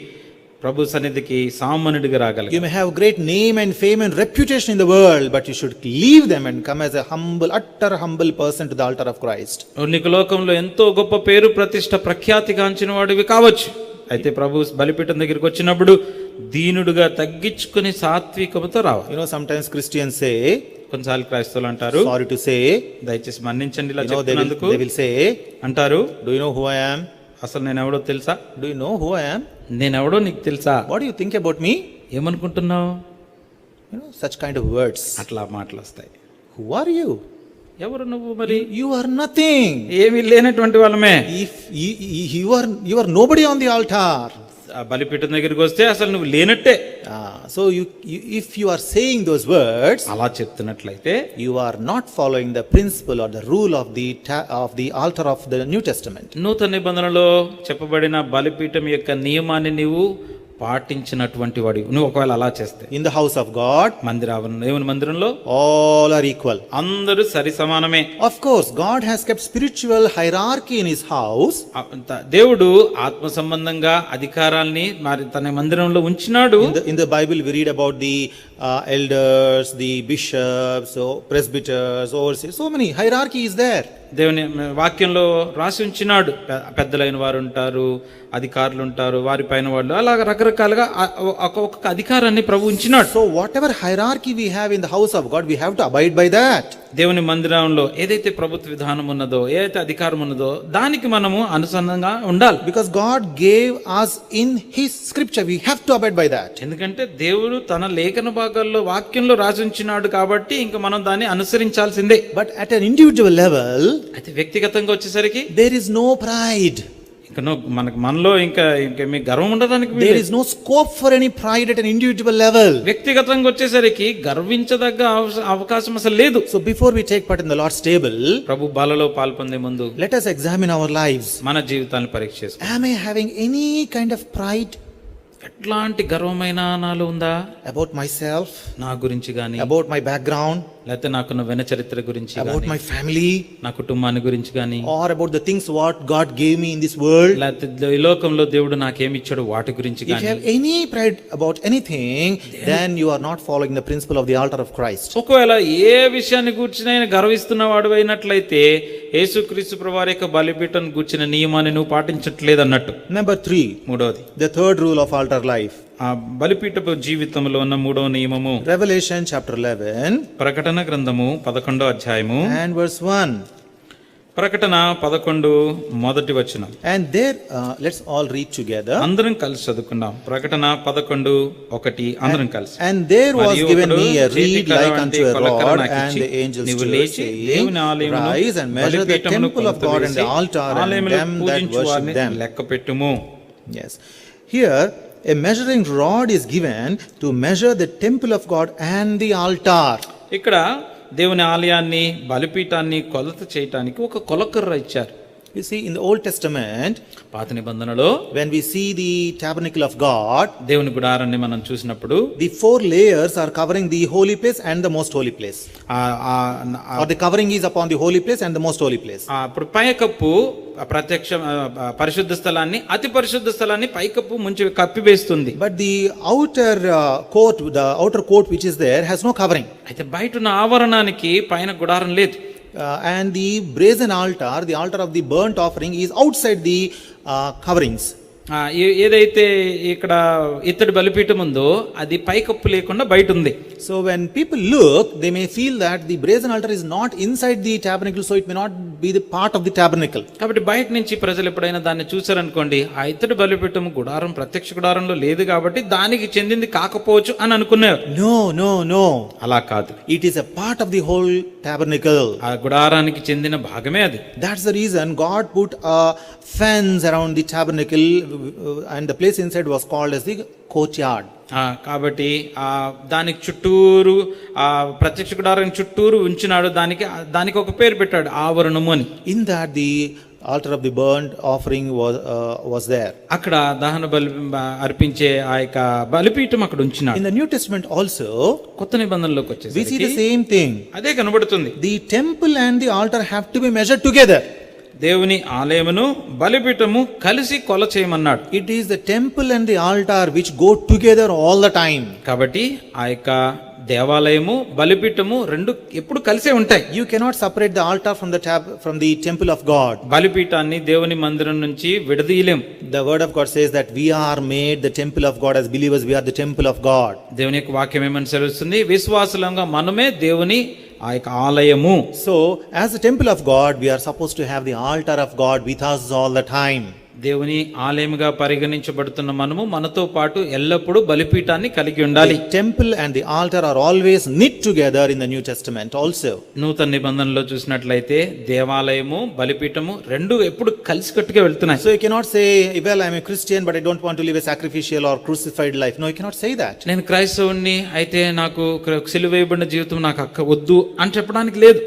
ప్రభు సన్నిధికి సామాన్యుడిగా రాగలగాలి. You may have great name and fame and reputation in the world, but you should leave them and come as a humble, utter humble person to the altar of Christ. నీకు లోకంలో ఎంతో గొప్ప పేరు ప్రతిష్ట ప్రఖ్యాతి కాంచిన వాడివి కావచ్చు, అయితే ప్రభు బలిపీఠం దగ్గరికి వచ్చినప్పుడు దీనుడుగా తగ్గించుకుని సాత్వికముతో రావాలి. You know, sometimes Christians say, కొన్నిసార్లు క్రైస్తవులు అంటారు, sorry to say, దయచేసి మన్నించండి ఇలా you know, చెప్పినందుకు, they will say, అంటారు, do you know who I am? అసలు నేను ఎవడో తెలుసా? Do you know who I am? నేనెవడో నీకు తెలుసా? What do you think about me? ఏమనుకుంటున్నావు? You know, such kind of words. అట్లా మాటలు వస్తాయి. Who are you? ఎవరు నువ్వు? మరి You are nothing. ఏమీ లేనటువంటి వాళ్ళమే. If you are nobody on the altar. బలిపీఠం దగ్గరికి వస్తే అసలు నువ్వు లేనట్టే. So if you are saying those words, అలా చెప్తున్నట్లయితే you are not following the principle or the rule of the altar of the New Testament. నూతన నిబంధనలో చెప్పబడిన బలిపీఠం యొక్క నియమాన్ని నీవు పాటించినటువంటి వాడు నువ్వు ఒకవేళ అలా చేస్తే. In the house of God, దేవుని మందిరంలో all are equal. అందరూ సరి సమానమే. Of course, God has kept spiritual hierarchy in his house. దేవుడు ఆత్మ సంబంధంగా అధికారాల్ని మరి తన మందిరంలో ఉంచినాడు. In the Bible we read about the elders, the bishops, presbyters, overseers. So many hierarchy is there. దేవుని వాక్యంలో రాసి ఉంచినాడు. పెద్దలైన వారు ఉంటారు, అధికారులు ఉంటారు, వారి పైన వాళ్ళు, అలాగ రకరకాలుగా ఒక్కొక్క అధికారాన్ని ప్రభు ఉంచినాడు. So whatever hierarchy we have in the house of God, we have to abide by that. దేవుని మందిరంలో ఏదైతే ప్రభుత్వ విధానం ఉన్నదో, ఏదైతే అధికారం ఉన్నదో దానికి మనము అనుసంధానంగా ఉండాలి. Because God gave us in his scripture, we have to abide by that. ఎందుకంటే దేవుడు తన లేఖన భాగాల్లో వాక్యంలో రాసి ఉంచినాడు కాబట్టి ఇంకా మనం దాన్ని అనుసరించాల్సిందే. But at an individual level, అయితే వ్యక్తిగతంగా వచ్చేసరికి there is no pride. మనలో ఇంకా మీ గర్వం ఉండడానికి there is no scope for any pride at an individual level. వ్యక్తిగతంగా వచ్చేసరికి గర్వించదగ్గ అవకాశం అసలు లేదు. So before we take part in the Lord's table, ప్రభు బలలో పాల్పొందే ముందు let us examine our lives. మన జీవితాన్ని పరీక్ష చేసుకోవాలి. Am I having any kind of pride? ఎట్లాంటి గర్వమైన నాలో ఉందా? About myself, నా గురించి గాని, about my background, లేకపోతే నాకున్న వెన చరిత్ర గురించి, about my family, నా కుటుంబాన్ని గురించి గాని, or about the things what God gave me in this world. లేకపోతే ఈ లోకంలో దేవుడు నాకేమి ఇచ్చాడు వాటి గురించి గాని. If you have any pride about anything, then you are not following the principle of the altar of Christ. ఒకవేళ ఏ విషయాన్ని గూర్చినైనా గర్విస్తున్న వాడు అయినట్లయితే యేసుక్రీస్తు ప్రభువారి యొక్క బలిపీఠం గూర్చిన నియమాన్ని నువ్వు పాటించట్లేదు అన్నట్టు. Number 3, మూడవది, the third rule of altar life. ఆ బలిపీఠపు జీవితంలో ఉన్న మూడవ నియమము Revelation chapter 11, ప్రకటన గ్రంథము 11వ అధ్యాయము and verse 1. ప్రకటన 11 మొదటి వచనం. And there, let's all read together. అందరం కలిసి చదువుకుందాం. ప్రకటన 11:1 అందరం కలిసి. And there was మరియు given ఒకడు me a reed చేతికర్ర like వంటి unto a కొలకర్ర rod, నాకు and ఇచ్చి, the angels నీవు stood, లేచి saying, దేవుని ఆలయమును, Rise and measure the బలిపీఠమును temple of God and the కొలత altar వేసి, and ఆలయములో them that పూజించు worship వారిని them. లెక్క పెట్టుము. Yes. Here, a measuring rod is given to measure the temple of God and the altar. ఇక్కడ దేవుని ఆలయాన్ని, బలిపీఠాన్ని కొలత చేయటానికి ఒక కొలకర్ర ఇచ్చారు. You see, in the Old Testament, పాత నిబంధనలో when we see the tabernacle of God, దేవుని గుడారాన్ని మనం చూసినప్పుడు the 4 layers are covering the holy place and the most holy place. Or the covering is upon the holy place and the most holy place. అప్పుడు పైకప్పు ప్రత్యక్ష పరిశుద్ధ స్థలాన్ని, అతి పరిశుద్ధ స్థలాన్ని పైకప్పు ముంచి కప్పివేస్తుంది. But the outer court which is there has no covering. అయితే బయట ఉన్న ఆవరణానికి పైన గుడారం లేదు. And the brazen altar, the altar of the burnt offering, is outside the coverings. ఏదైతే ఇక్కడ ఇత్తడి బలిపీఠం ఉందో అది పైకప్పు లేకుండా బయట ఉంది. So when people look, they may feel that the brazen altar is not inside the tabernacle, so it may not be the part of the tabernacle. కాబట్టి బయట నుంచి ప్రజలు ఎప్పుడైనా దాన్ని చూసారనుకోండి, ఆ ఇత్తడి బలిపీఠం గుడారం ప్రత్యక్ష గుడారంలో లేదు కాబట్టి దానికి చెందింది కాకపోవచ్చు అని అనుకున్నారు. No. అలా కాదు. It is a part of the whole tabernacle. ఆ గుడారానికి చెందిన భాగమే అది. That's the reason God put a fence around the tabernacle, and the place inside was called as the courtyard. కాబట్టి దానికి చుట్టూరు ప్రత్యక్ష గుడారం చుట్టూరు ఉంచినాడు. దానికి ఒక పేరు పెట్టాడు, ఆవరణము అని. In that the altar of the burnt offering was there. అక్కడ దహన బలి అర్పించే ఆ యొక్క బలిపీఠం అక్కడ ఉంచినాడు. In the New Testament also, కొత్త నిబంధనలోకి వచ్చేసి we see the same thing. అదే కనబడుతుంది. The temple and the altar have to be measured together. దేవుని ఆలయమును బలిపీఠము కలిసి కొల చేయమన్నాడు. It is the temple and the altar which go together all the time. కాబట్టి ఆ యొక్క దేవాలయము, బలిపీఠము రెండు ఎప్పుడు కలిసే ఉంటాయి. You cannot separate the altar from the temple of God. బలిపీఠాన్ని దేవుని మందిరం నుంచి విడదీయలేం. The word of God says that we are made the temple of God. As believers, we are the temple of God. దేవుని యొక్క వాక్యం ఏమని సెలవుస్తుంది? విశ్వాసులంగా మనమే దేవుని ఆ యొక్క ఆలయము. So as the temple of God, we are supposed to have the altar of God with us all the time. దేవుని ఆలయముగా పరిగణించబడుతున్న మనము మనతో పాటు ఎల్లప్పుడూ బలిపీఠాన్ని కలిగి ఉండాలి. The temple and the altar are always knit together in the New Testament also. నూతన నిబంధనలో చూసినట్లయితే దేవాలయము, బలిపీఠము రెండు ఎప్పుడు కలిసికట్టుగా వెళ్తున్నాయి. So you cannot say, well, I am a Christian but I don't want to live a sacrificial or crucified life. No, you cannot say that. నేను క్రైస్తవుని అయితే నాకు సిలువ వేయబడిన జీవితం నాకు వద్దు అని చెప్పడానికి లేదు.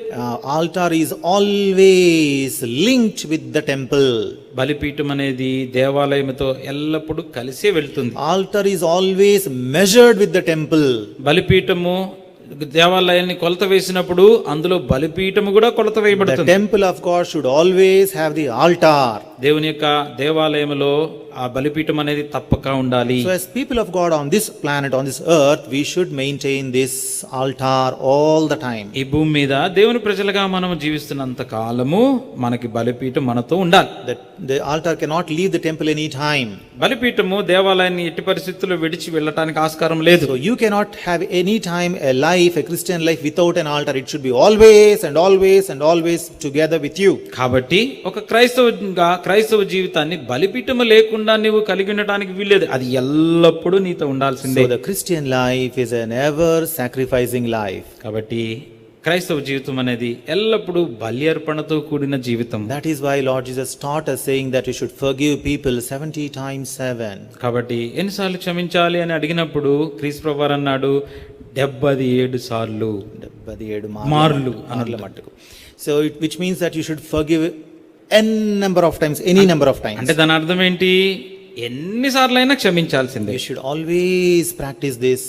Altar is always linked with the temple. బలిపీఠం అనేది దేవాలయంతో ఎల్లప్పుడూ కలిసే వెళ్తుంది. Altar is always measured with the temple. బలిపీఠము దేవాలయాన్ని కొలత వేసినప్పుడు అందులో బలిపీఠము కూడా కొలత The వేయబడుతుంది. temple of God should always have the altar. దేవుని యొక్క దేవాలయములో ఆ బలిపీఠం అనేది తప్పక ఉండాలి. So as people of God on this planet, on this earth, we should maintain this altar all the time. ఈ భూమి మీద దేవుని ప్రజలుగా మనం జీవిస్తున్నంత కాలము మనకి బలిపీఠం మనతో ఉండాలి. The altar cannot leave the temple any time. బలిపీఠము దేవాలయాన్ని ఎట్టి పరిస్థితుల్లో విడిచి వెళ్ళటానికి ఆస్కారం లేదు. So you cannot have any time a life, a Christian life without an altar. It should be always and always and always together with you. కాబట్టి ఒక క్రైస్తవ జీవితాన్ని బలిపీఠము లేకుండా నీవు కలిగి ఉండటానికి వీల్లేదు. అది ఎల్లప్పుడూ నీతో ఉండాల్సిందే. So the Christian life is an ever sacrificing life. కాబట్టి క్రైస్తవ జీవితం అనేది ఎల్లప్పుడూ బలి అర్పణతో కూడిన జీవితం. That is why Lord Jesus taught us saying that we should forgive people 70 times 7. కాబట్టి ఎన్నిసార్లు క్షమించాలి అని అడిగినప్పుడు క్రీస్తు ప్రభువారు అన్నాడు 77 సార్లు 77 మార్లు మట్టుకు. So which means that you should forgive n number of times, any number of times. అంటే దాని అర్థం ఏంటి? ఎన్నిసార్లైనా క్షమించాల్సిందే. You should always practice this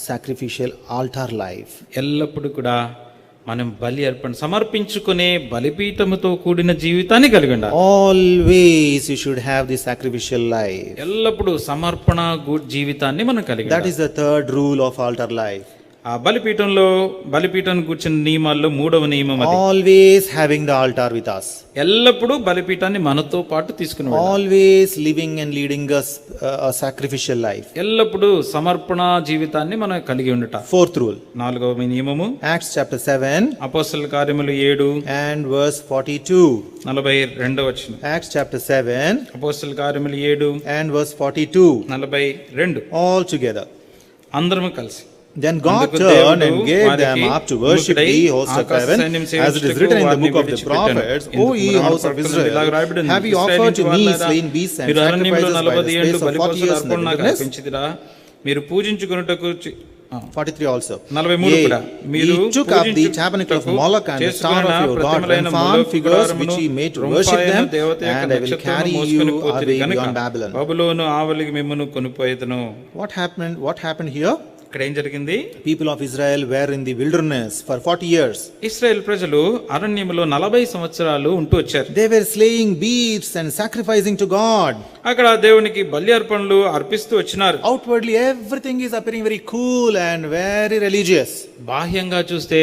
sacrificial altar life. ఎల్లప్పుడూ కూడా మనం బలి అర్పణ సమర్పించుకునే బలిపీఠముతో కూడిన జీవితాన్ని కలిగి ఉండాలి. Always you should have this sacrificial life. ఎల్లప్పుడూ సమర్పణ జీవితాన్ని మనం కలిగి That is the third rule of altar life. ఆ బలిపీఠం కూర్చున్న నియమాల్లో 3వ నియమం అది. Always having the altar with us. ఎల్లప్పుడూ బలిపీఠాన్ని మనతో పాటు తీసుకుని వెళ్ళాలి. Always living and leading us a sacrificial life. ఎల్లప్పుడూ సమర్పణ జీవితాన్ని మనం కలిగి ఉండట. Fourth rule. 4వ నియమము Acts chapter 7 అపోస్తలుల కార్యములు 7 and verse 42. 42వ వచనం. Acts chapter 7 అపోస్తలుల కార్యములు 7 and verse 42. 42. All together. అందరము కలిసి. Then God turned and gave them up to worship the host of heaven, as it is written in the book of the prophets, O ye house of Israel, have ye offered to me slain beasts and sacrifices by the space of 40 years in the wilderness? మీరు పూజించుకొనుటకు 43 also. 43 కూడా. Ye took up the tabernacle of Moloch and the star of your god, Remphan figures which ye made to worship them, and I will carry you away beyond Babylon. బబులోను ఆవలికి మిమ్మును కొనిపోయేదను. What happened here? ఇక్కడ ఏం జరిగింది? People of Israel were in the wilderness for 40 years. Israel ప్రజలు అరణ్యములో 40 సంవత్సరాలు ఉంటూ వచ్చారు. They were slaying beasts and sacrificing to God. అక్కడ దేవునికి బలి అర్పణలు అర్పిస్తూ వచ్చినారు. Outwardly everything is appearing very cool and very religious. బాహ్యంగా చూస్తే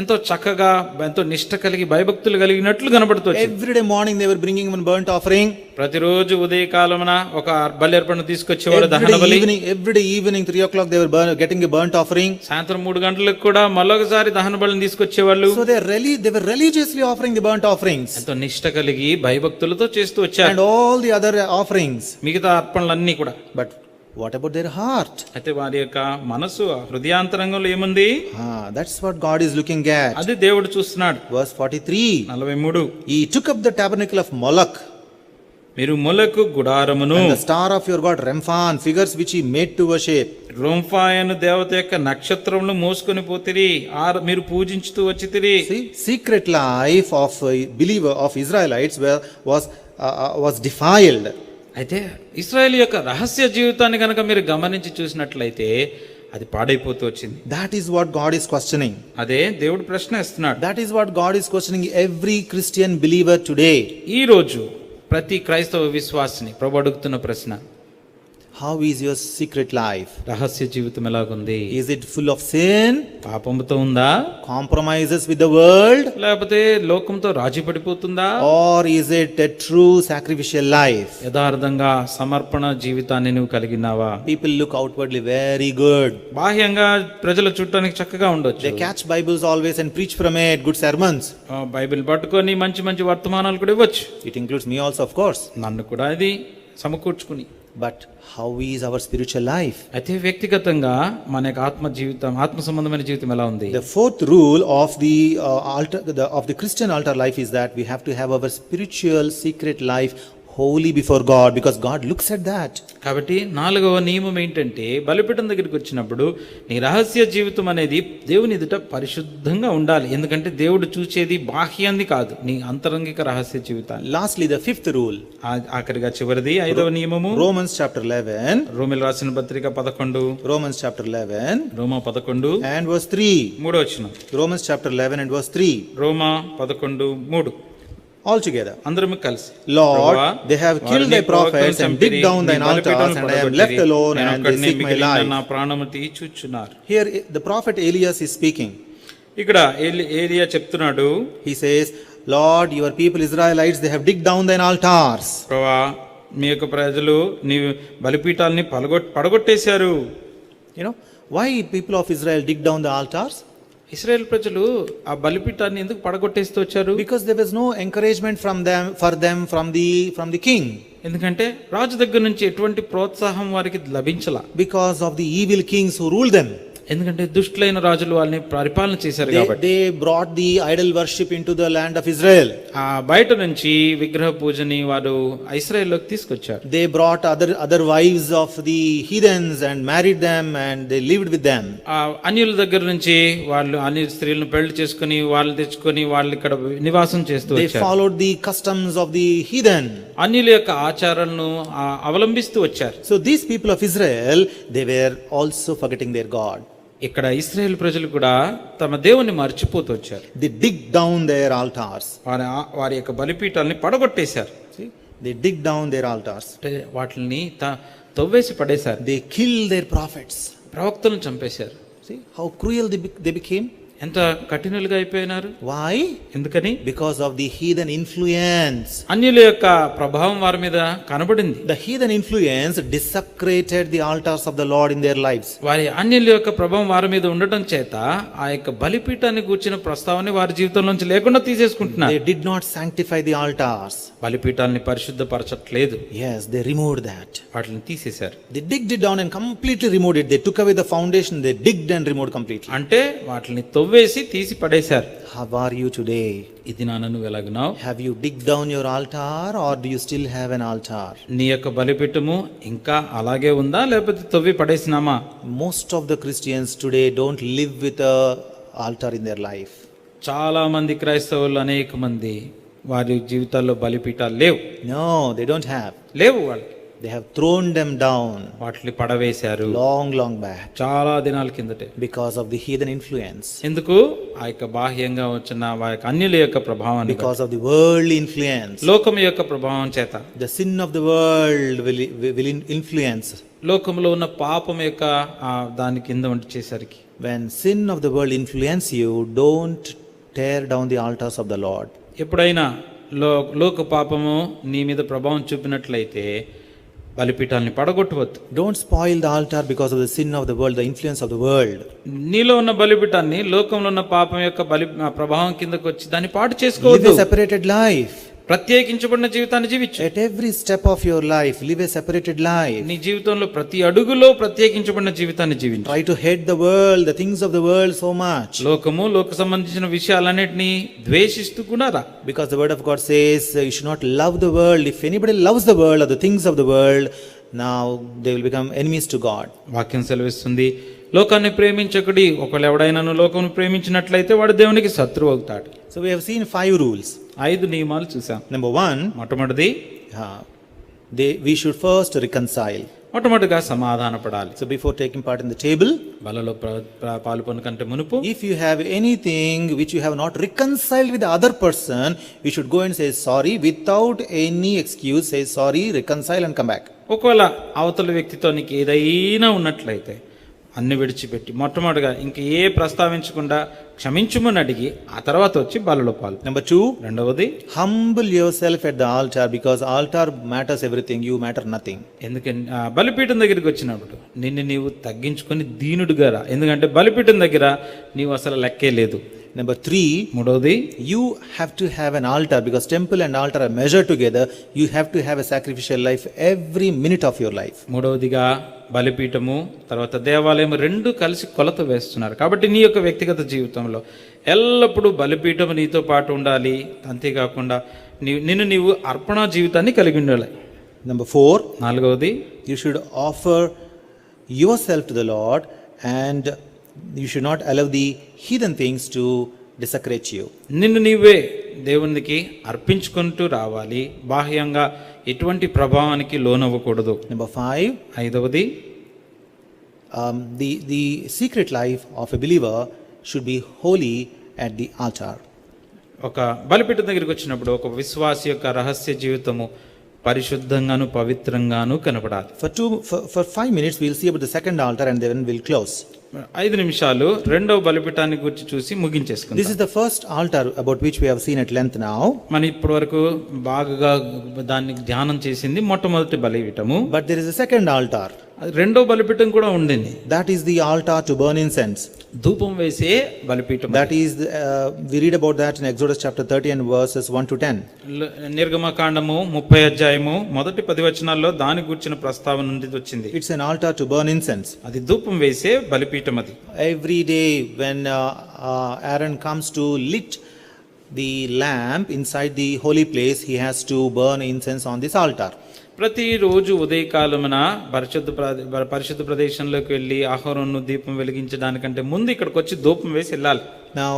ఎంతో చక్కగా ఎంతో నిష్ఠ కలిగి భయభక్తులు కలిగినట్లు కనబడుతూ వచ్చింది. Every day morning they were bringing one burnt offering. ప్రతిరోజు ఉదయకాలమున ఒక బలి అర్పణ తీసుకొచ్చేవారు, దహన బలి. Every day evening 3 o'clock they were getting a burnt offering. సాయంత్రం 3 గంటలకు కూడా మరొకసారి దహన బలిని తీసుకొచ్చేవాళ్ళు. So they were religiously offering the burnt offerings. ఎంతో నిష్ఠ కలిగి భయభక్తులతో చేస్తూ వచ్చారు. And all the other offerings. మిగతా అర్పణలన్నీ కూడా. But what about their heart? అయితే వారి యొక్క మనసు హృదయాంతరంగంలో ఏముంది? That's what God is looking at. అది దేవుడు చూస్తున్నాడు. Verse 43. 43. He took up the tabernacle of Moloch. మీరు మొలకు గుడారమును, and the star of your god Remphan figures which he made to worship. రొంఫాయను దేవత యొక్క నక్షత్రమును మోసుకొని పోతిరి, మీరు పూజించుతూ వచ్చితిరి. See, secret life of believer of Israelites was defiled. అయితే ఇశ్రాయేలు యొక్క రహస్య జీవితాన్ని కనుక మీరు గమనించి చూసినట్లయితే అది పాడైపోతూ వచ్చింది. That is what God is questioning. అదే దేవుడు ప్రశ్న ఇస్తున్నాడు. That is what God is questioning every Christian believer today. ఈ రోజు ప్రతి క్రైస్తవ విశ్వాసిని ప్రభు అడుగుతున్న ప్రశ్న, how is your secret life? రహస్య జీవితం ఎలాగుంది? Is it full of sin? పాపముతో ఉందా? Compromises with the world? లేకపోతే లోకంతో రాజీ పడిపోతుందా? Or is it a true sacrificial life? యథార్థంగా సమర్పణ జీవితాన్ని నువ్వు కలిగినావా? People look outwardly very good. బాహ్యంగా ప్రజలు చూడటానికి చక్కగా ఉండొచ్చు. They catch Bibles always and preach from it, good sermons. Bible పట్టుకొని మంచి మంచి వర్తమానాలు కూడా ఇవ్వచ్చు. It includes me also, of course. నన్ను కూడా ఇది సమకూర్చుకుని. But how is our spiritual life? అయితే వ్యక్తిగతంగా మన యొక్క ఆత్మ సంబంధమైన జీవితం ఎలా ఉంది? The fourth rule of the Christian altar life is that we have to have our spiritual secret life holy before God, because God looks at that. కాబట్టి 4వ నియమం ఏంటంటే బలిపీఠం దగ్గరికి వచ్చినప్పుడు నీ రహస్య జీవితం అనేది దేవుని ఎదుట పరిశుద్ధంగా ఉండాలి. ఎందుకంటే దేవుడు చూసేది బాహ్యాన్ని కాదు, నీ అంతరంగిక రహస్య జీవితాన్ని. Lastly, the fifth rule. ఆఖరిగా చివరిది 5వ నియమము Romans chapter 11. రోమీయులకు రాసిన పత్రిక 11. Romans chapter 11 Roma 11 and verse 3. 3వ వచనం. Romans chapter 11 and verse 3. Roma 11:3. All together. అందరం కలిసి, Lord, they have killed thy prophets and digged down thine altars, and I am left alone, and they seek my life. నా ప్రాణము తీచుచున్నారు. Here the prophet Elias is speaking. ఇక్కడ ఏలియా చెప్తున్నాడు. He says, Lord, your people Israelites, they have digged down thine altars. ప్రభువా, మీ యొక్క ప్రజలు నీ బలిపీఠాలని పడగొట్టేశారు. You know, why people of Israel dig down the altars? Israel ప్రజలు ఆ బలిపీఠాన్ని ఎందుకు పడగొట్టేస్తూ వచ్చారు? Because there was no encouragement from them from the king. ఎందుకంటే రాజు దగ్గర నుంచి ఎటువంటి ప్రోత్సాహం వారికి లభించలా. Because of the evil kings who ruled them. ఎందుకంటే దుష్టులైన రాజులు వాళ్ళని పరిపాలన చేశారు కాబట్టి. They brought the idol worship into the land of Israel. ఆ బయట నుంచి విగ్రహ పూజని వారు ఇశ్రాయేల్లోకి తీసుకొచ్చారు. They brought other wives of the heathens and married them, and they lived with them. ఆ అన్యుల దగ్గర నుంచి వాళ్ళు అన్య స్త్రీలను పెళ్లి చేసుకుని వాళ్ళు తెచ్చుకొని వాళ్ళు ఇక్కడ నివాసం చేస్తూ వచ్చారు. They followed the customs of the heathen. అన్యుల యొక్క ఆచారాలను అవలంబిస్తూ వచ్చారు. So these people of Israel, they were also forgetting their God. ఇక్కడ ఇశ్రాయేల్ ప్రజలు కూడా తమ దేవుని మర్చిపోతూ వచ్చారు. They dig down their altars. వారి యొక్క బలిపీఠాలని పడగొట్టేశారు. See, they dig down their altars. అంటే వాటిని తవ్వేసి పడేశారు. They kill their prophets. ప్రవక్తలను చంపేశారు. See how cruel they became. ఎంత కఠినులుగా అయిపోయినారు. Why? ఎందుకని? Because of the heathen influence. అన్యుల యొక్క ప్రభావం వారి మీద కనబడింది. The heathen influence desecrated the altars of the Lord in their lives. వారి అన్యుల యొక్క ప్రభావం వారి మీద ఉండటం చేత ఆ యొక్క బలిపీఠాన్ని కూర్చిన ప్రస్తావన వారి జీవితంలోంచి లేకుండా తీసేసుకుంటున్నారు. They did not sanctify the altars. బలిపీఠాన్ని పరిశుద్ధపరచట్లేదు. Yes, they removed that. వాటిని తీసేశారు. They digged it down and completely removed it. They took away the foundation. They digged and removed completely. అంటే వాటిని తవ్వేసి తీసి పడేశారు. How are you today? ఇది నువ్వు ఎలాగున్నావు? Have you digged down your altar, or do you still have an altar? నీ యొక్క బలిపీఠము ఇంకా అలాగే ఉందా, లేకపోతే తవ్వి పడేసినామా? Most of the Christians today don't live with a altar in their life. చాలా మంది క్రైస్తవులు అనేక మంది వారి జీవితాల్లో బలిపీఠాలు లేవు. No, they don't have. లేవు. వాళ్ళు They have thrown them down వాటిని పడవేశారు long back. చాలా దినాల కిందటే. Because of the heathen influence. ఎందుకు? ఆ యొక్క బాహ్యంగా వచ్చిన వారి యొక్క అన్యుల యొక్క ప్రభావం. Because of the worldly influence. లోకం యొక్క ప్రభావం చేత. The sin of the world will influence. లోకంలో ఉన్న పాపం యొక్క దాని కింద ఉండి చేసరికి. When sin of the world influence you, don't tear down the altars of the Lord. ఎప్పుడైనా లోక పాపము నీ మీద ప్రభావం చూపినట్లయితే బలిపీఠాలని పడగొట్టవద్దు. Don't spoil the altar because of the sin of the world, the influence of the world. నీలో ఉన్న బలిపీఠాన్ని లోకంలో ఉన్న పాపం యొక్క ప్రభావం కిందకు వచ్చి దాన్ని పాడు చేసుకోవద్దు. Live a separated life. ప్రత్యేకించబడిన జీవితాన్ని జీవించు. At every step of your life, live a separated life. నీ జీవితంలో ప్రతి అడుగులో ప్రత్యేకించబడిన జీవితాన్ని జీవించు. Try to hate the world, the things of the world so much. లోక సంబంధించిన విషయాలన్నిటినీ ద్వేషిస్తూ కూడా రా. Because the word of God says you should not love the world. If anybody loves the world or the things of the world, now they will become enemies to God. వాక్యం సెలవిస్తుంది, లోకాన్ని ప్రేమించకుడి. ఒకవేళ ఎవడైనాను లోకాన్ని ప్రేమించినట్లయితే వాడు దేవునికి శత్రువు అవుతాడు. So we have seen 5 rules. 5 నియమాలు చూసాం. Number 1, మొట్టమొదటిది we should first reconcile. మొట్టమొదటిగా సమాధానపడాలి. So before taking part in the table, బలలో పాల్పొన కంటే మునుపు, if you have anything which you have not reconciled with the other person, you should go and say sorry without any excuse. Say sorry, reconcile and come back. ఒకవేళ అవతల వ్యక్తితో నీకు ఏదైనా ఉన్నట్లయితే అన్ని విడిచిపెట్టి మొట్టమొదటిగా ఇంక ఏ ప్రస్తావించకుండా క్షమించుమని అడిగి ఆ తర్వాత వచ్చి బలలో పాలు. Number 2, రెండవది, humble yourself at the altar, because altar matters everything, you matter nothing. ఎందుకంటే బలిపీఠం దగ్గరికి వచ్చినప్పుడు నిన్ను నీవు తగ్గించుకొని దీనుడుగా రా. ఎందుకంటే బలిపీఠం దగ్గర నీవు అసలు లెక్కే లేదు. Number 3, మూడవది, you have to have an altar, because temple and altar are measured together. You have to have a sacrificial life every minute of your life. మూడవదిగా బలిపీఠము తర్వాత దేవాలయం 2 కలిసి కొలత వేస్తున్నారు. కాబట్టి నీ యొక్క వ్యక్తిగత జీవితంలో ఎల్లప్పుడూ బలిపీఠం నీతో పాటు ఉండాలి. అంతేకాకుండా నీవు అర్పణ జీవితాన్ని కలిగి ఉండాలి. Number 4, నాలుగవది, you should offer yourself to the Lord and you should not allow the heathen things to desecrate you. నిన్ను నీవే దేవునికి అర్పించుకుంటూ రావాలి. బాహ్యంగా ఎటువంటి ప్రభావానికి లోనవ్వకూడదు. Number 5, ఐదవది, the secret life of a believer should be holy at the altar. ఒక బలిపీఠం దగ్గరికి వచ్చినప్పుడు ఒక విశ్వాసి యొక్క రహస్య జీవితము పరిశుద్ధంగాను పవిత్రంగాను కనపడాలి. For 5 minutes we'll see about the second altar and then we'll close. 5 నిమిషాలు రెండవ బలిపీఠాన్ని గురించి చూసి ముగించేసుకుందాం. This is the first altar about which we have seen at length now. మనం ఇప్పటి వరకు బాగా దాన్ని ధ్యానం చేసింది మొట్టమొదటి బలిపీఠము. But there is a second altar. రెండో బలిపీఠం కూడా ఉండింది. That is the altar to burn incense. ధూపం వేసే బలిపీఠం. That is we read about that in Exodus chapter 30 and verses 1 to 10. నిర్గమకాండము 30 అధ్యాయము మొదటి 10 వచనాల్లో దాని గురించిన ప్రస్తావన నుండి వచ్చింది. It's an altar to burn incense. అది ధూపం వేసే బలిపీఠం. అది every day when Aaron comes to lit the lamp inside the holy place, he has to burn incense on this altar. ప్రతిరోజు ఉదయకాలమున పరిశుద్ధ ప్రదేశంలోకి వెళ్ళి ఆహారంను దీపం వెలిగించడానికంటే ముందు ఇక్కడికి వచ్చి ధూపం వేసి వెళ్ళాలి. Now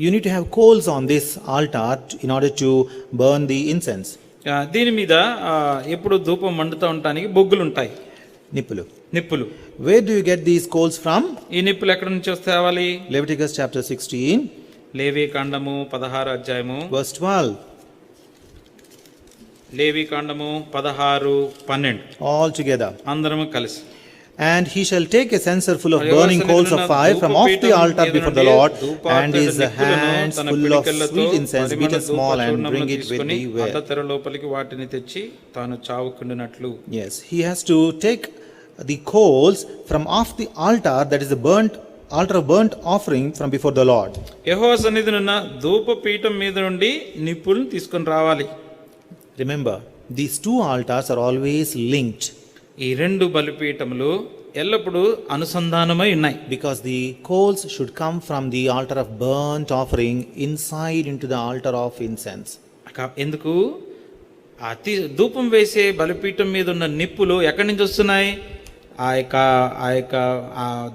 you need to have coals on this altar in order to burn the incense. దీని మీద ఎప్పుడు ధూపం మండుతూ ఉండటానికి బొగ్గులు ఉంటాయి, నిప్పులు. Where do you get these coals from? ఈ నిప్పులు ఎక్కడి నుంచి వస్తాయి? Leviticus chapter 16, లేవీకాండము 16 అధ్యాయము verse 12. లేవీకాండము 16, 12 all together. అందరము కలిసి. And he shall take a censer full of burning coals of fire from off the altar before the Lord, and his hands full of sweet incense beaten small, and bring it with thee where. లోపలికి వాటిని తెచ్చి తాను చావుకుండినట్లు. Yes, he has to take the coals from off the altar, that is the altar of burnt offering from before the Lord. యెహోవా సన్నిధినున్న ధూపపీఠం మీద నుండి నిప్పులను తీసుకొని రావాలి. Remember, these two altars are always linked. ఈ రెండు బలిపీఠములు ఎల్లప్పుడూ అనుసంధానమై ఉన్నాయి. Because the coals should come from the altar of burnt offering inside into the altar of incense. ఎందుకు? ధూపం వేసే బలిపీఠం మీద ఉన్న నిప్పులు ఎక్కడి నుంచి వస్తున్నాయి? ఆ యొక్క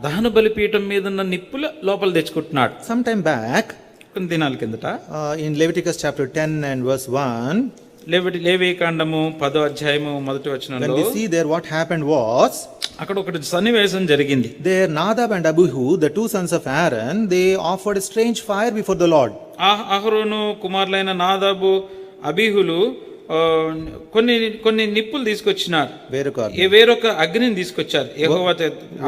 దహన బలిపీఠం మీద ఉన్న నిప్పులు లోపల తెచ్చుకుంటున్నాడు. Sometime back, కొన్ని దినాల కిందట, in Leviticus chapter 10 and verse 1, లేవీకాండము 10వ అధ్యాయము మొదటి వచనంలో, when we see there what happened was, అక్కడ ఒకటి సన్నివేశం జరిగింది. there Nadab and Abihu, the two sons of Aaron, they offered a strange fire before the Lord. అహరోను కుమారులైన నాదాబు అబీహులు కొన్ని నిప్పులు తీసుకొచ్చినారు. వేరొక అగ్నిని తీసుకొచ్చారు. యెహోవా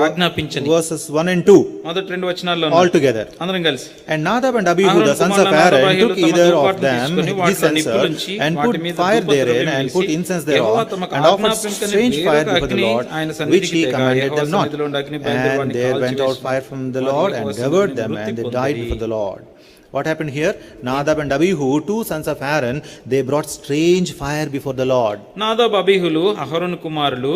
ఆజ్ఞాపించని. Verses 1 and 2, మొదటి 2 వచనాల్లో all together, అందరం కలిసి. And Nadab and Abihu, the sons of Aaron, took either of them his censer and put fire therein and put incense thereon and offered strange fire before the Lord, which he commanded them not. And there went out fire from the Lord and devoured them, and they died before the Lord. What happened here? Nadab and Abihu, two sons of Aaron, they brought strange fire before the Lord. నాదాబ్ అబీహులు అహరోను కుమారులు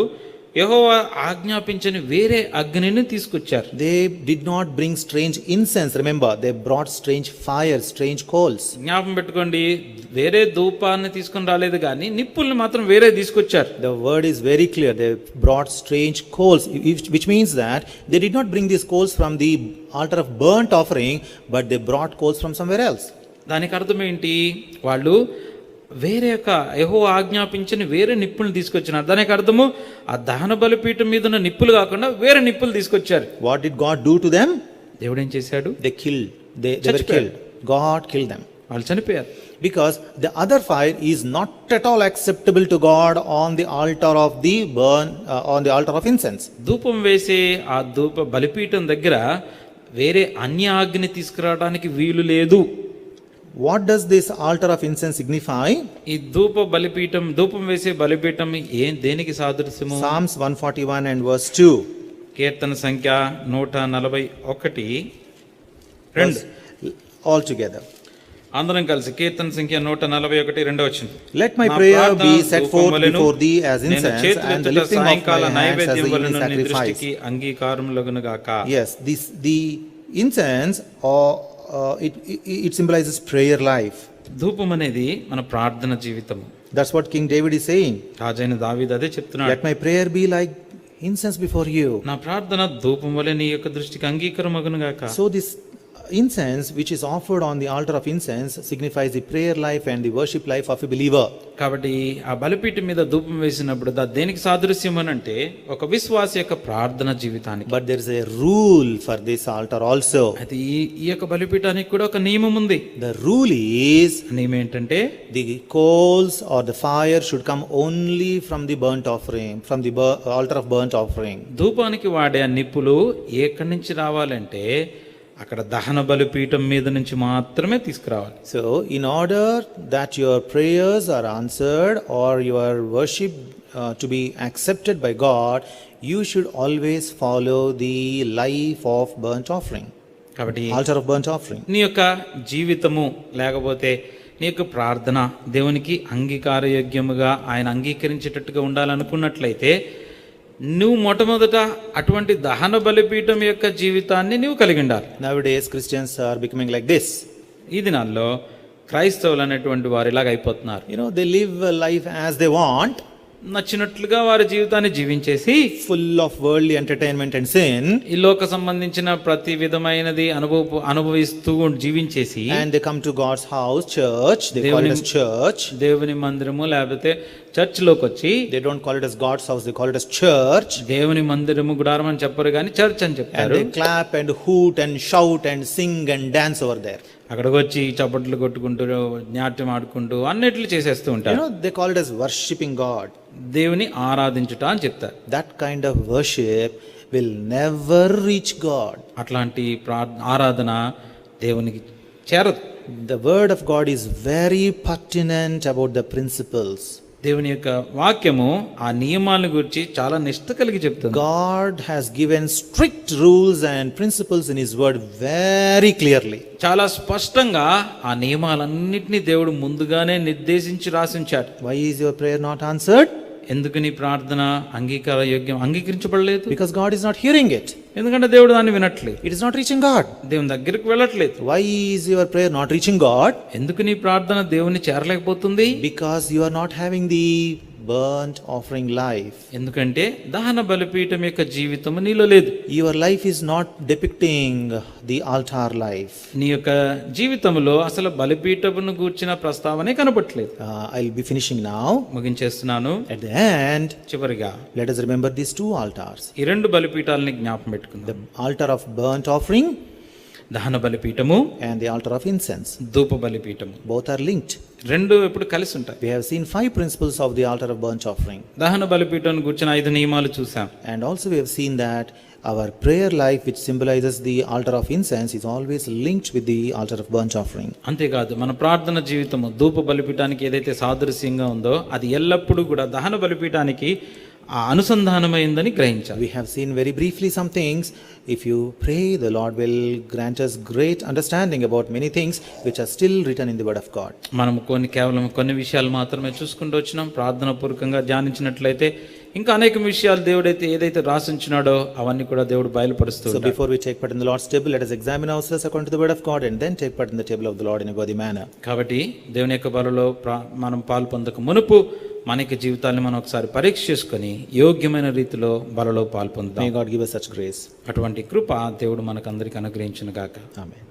యెహోవా ఆజ్ఞాపించని వేరే అగ్నిని తీసుకొచ్చారు. They did not bring strange incense, remember, they brought strange fire, strange coals. జ్ఞాపకం పెట్టుకోండి, వేరే ధూపాన్ని తీసుకొని రాలేదు కానీ నిప్పుల్ని మాత్రం వేరే తీసుకొచ్చారు. The word is very clear, they brought strange coals, which means that they did not bring these coals from the altar of burnt offering, but they brought coals from somewhere else. దానికి అర్థం ఏంటి? వాళ్ళు వేరే యెహోవా ఆజ్ఞాపించని వేరే నిప్పులు తీసుకొచ్చినారు. దానికి అర్థము ఆ దహన బలిపీఠం మీద ఉన్న నిప్పులు కాకుండా వేరే నిప్పులు తీసుకొచ్చారు. What did God do to them? దేవుడు ఏం చేశాడు? They were killed. God killed them. వాళ్ళు చనిపోయారు. Because the other fire is not at all acceptable to God on the altar of the altar of incense. ధూపం వేసే ఆ ధూప బలిపీఠం దగ్గర వేరే అన్య అగ్ని తీసుకురావడానికి వీలు లేదు. What does this altar of incense signify? ఈ ధూపం వేసే బలిపీఠం దేనికి సాదృశ్యము? Psalms 141 and verse 2. కీర్తన సంఖ్య 141, 2. All together. అందరం కలిసి కీర్తన సంఖ్య 141 రెండవ వచనం. Let my prayer be set forth before thee as incense, and the lifting of my hands as the evening sacrifice. అంగీకారములగునుగాక. Yes, the incense, it symbolizes prayer life. ధూపం అనేది మన ప్రార్థన జీవితము. That's what King David is saying. రాజైన దావీదు అదే చెప్తున్నాడు. Let my prayer be like incense before you. నా ప్రార్థన ధూపం వలె నీ యొక్క దృష్టికి అంగీకారమగునుగాక. So this incense which is offered on the altar of incense signifies the prayer life and the worship life of a believer. కాబట్టి ఆ బలిపీఠం మీద ధూపం వేసినప్పుడు దేనికి సాదృశ్యం అని అంటే ఒక విశ్వాసి యొక్క ప్రార్థన జీవితానికి. But there is a rule for this altar also. అది ఈ యొక్క బలిపీఠానికి కూడా ఒక నియమం ఉంది. The rule is, నియమం ఏంటంటే the coals or the fire should come only from the burnt offering, from the altar of burnt offering. ధూపానికి వాడే నిప్పులు ఎక్కడి నుంచి రావాలంటే అక్కడ దహన బలిపీఠం మీద నుంచి మాత్రమే తీసుకురావాలి. So in order that your prayers are answered or your worship to be accepted by God, you should always follow the life of burnt offering, కాబట్టి altar of burnt offering. నీ యొక్క జీవితము లేకపోతే నీ యొక్క ప్రార్థన దేవునికి అంగీకారయోగ్యముగా ఆయన అంగీకరించేటట్టుగా ఉండాలనుకున్నట్లయితే నువ్వు మొట్టమొదట అటువంటి దహన బలిపీఠం యొక్క జీవితాన్ని నువ్వు కలిగి ఉండాలి. Nowadays Christians are becoming like this. ఈ దినాల్లో క్రైస్తవులు అనేటువంటి వారు ఇలాగ అయిపోతున్నారు. They live life as they want, నచ్చినట్లుగా వారి జీవితాన్ని జీవించేసి full of worldly entertainment and sin, ఈ లోక సంబంధించిన ప్రతి విధమైనది అనుభవిస్తూ జీవించేసి, and they come to God's house, church, they call it as church. దేవుని మందిరము లేకపోతే చర్చ్ లోకి వచ్చి, they don't call it as God's house, they call it as church. దేవుని మందిరము గుడారం అని చెప్పరు కానీ చర్చ్ అని చెప్తారు. And they clap and hoot and shout and sing and dance over there. అక్కడికి వచ్చి చప్పట్లు కొట్టుకుంటూ నాట్యం ఆడుకుంటూ అన్నిట్లు చేసేస్తూ ఉంటారు. They call it as worshipping God. దేవుని ఆరాధించుట అని చెప్తారు. That kind of worship will never reach God. అట్లాంటి ఆరాధన దేవునికి చేరదు. The word of God is very pertinent about the principles. దేవుని యొక్క వాక్యము ఆ నియమాలను గురించి చాలా నిష్ఠ కలిగి చెప్తుంది. God has given strict rules and principles in his word very clearly. చాలా స్పష్టంగా ఆ నియమాలన్నిటినీ దేవుడు ముందుగానే నిర్దేశించి రాసించాడు. Why is your prayer not answered? ఎందుకు నీ ప్రార్థన అంగీకరించబడలేదు? Because God is not hearing it. ఎందుకంటే దేవుడు దాన్ని వినట్లేదు. It is not reaching God. దేవుని దగ్గరికి వెళ్ళట్లేదు. Why is your prayer not reaching God? ఎందుకు నీ ప్రార్థన దేవుని చేరలేకపోతుంది? Because you are not having the burnt offering life. ఎందుకంటే దహన బలిపీఠం యొక్క జీవితం నీలో లేదు. Your life is not depicting the altar life. నీ యొక్క జీవితంలో అసలు బలిపీఠమును గూర్చిన ప్రస్తావనే కనపట్లేదు. I'll be finishing now. ముగించేస్తున్నాను. At the end, చివరిగా let us remember these two altars. ఈ రెండు బలిపీఠాలని జ్ఞాపకం పెట్టుకుందాం. The altar of burnt offering, దహన బలిపీఠము, and the altar of incense. ధూప బలిపీఠము. Both are linked. రెండు ఎప్పుడు కలిసి ఉంటాయి. We have seen 5 principles of the altar of burnt offering. దహన బలిపీఠం గురించిన 5 నియమాలు చూసాం. And also we have seen that our prayer life, which symbolizes the altar of incense, is always linked with the altar of burnt offering. అంతేకాదు మన ప్రార్థన జీవితము ధూప బలిపీఠానికి ఏదైతే సాదృశ్యంగా ఉందో అది ఎల్లప్పుడూ కూడా దహన బలిపీఠానికి అనుసంధానమైందని గ్రహించాలి. We have seen very briefly some things. If you pray, the Lord will grant us great understanding about many things which are still written in the word of God. మనం కేవలం కొన్ని విషయాలు మాత్రమే చూసుకుంటూ వచ్చినాం. ప్రార్థన పూర్వకంగా ధ్యానించినట్లయితే ఇంకా అనేక విషయాలు దేవుడైతే ఏదైతే రాసించినాడో అవన్నీ కూడా దేవుడు బయలుపరుస్తూ. So before we take part in the Lord's table, let us examine ourselves according to the word of God and then take part in the table of the Lord in a worthy manner. కాబట్టి దేవుని యొక్క బలిలో మనం పాలు పొందక మునుపు మనకి జీవితాన్ని మనం ఒకసారి పరీక్ష చేసుకొని యోగ్యమైన రీతిలో బలిలో పాల్పొందుదాం. May God give us such grace. అటువంటి కృప దేవుడు మనకందరికి అనుగ్రహించును గాక. Amen.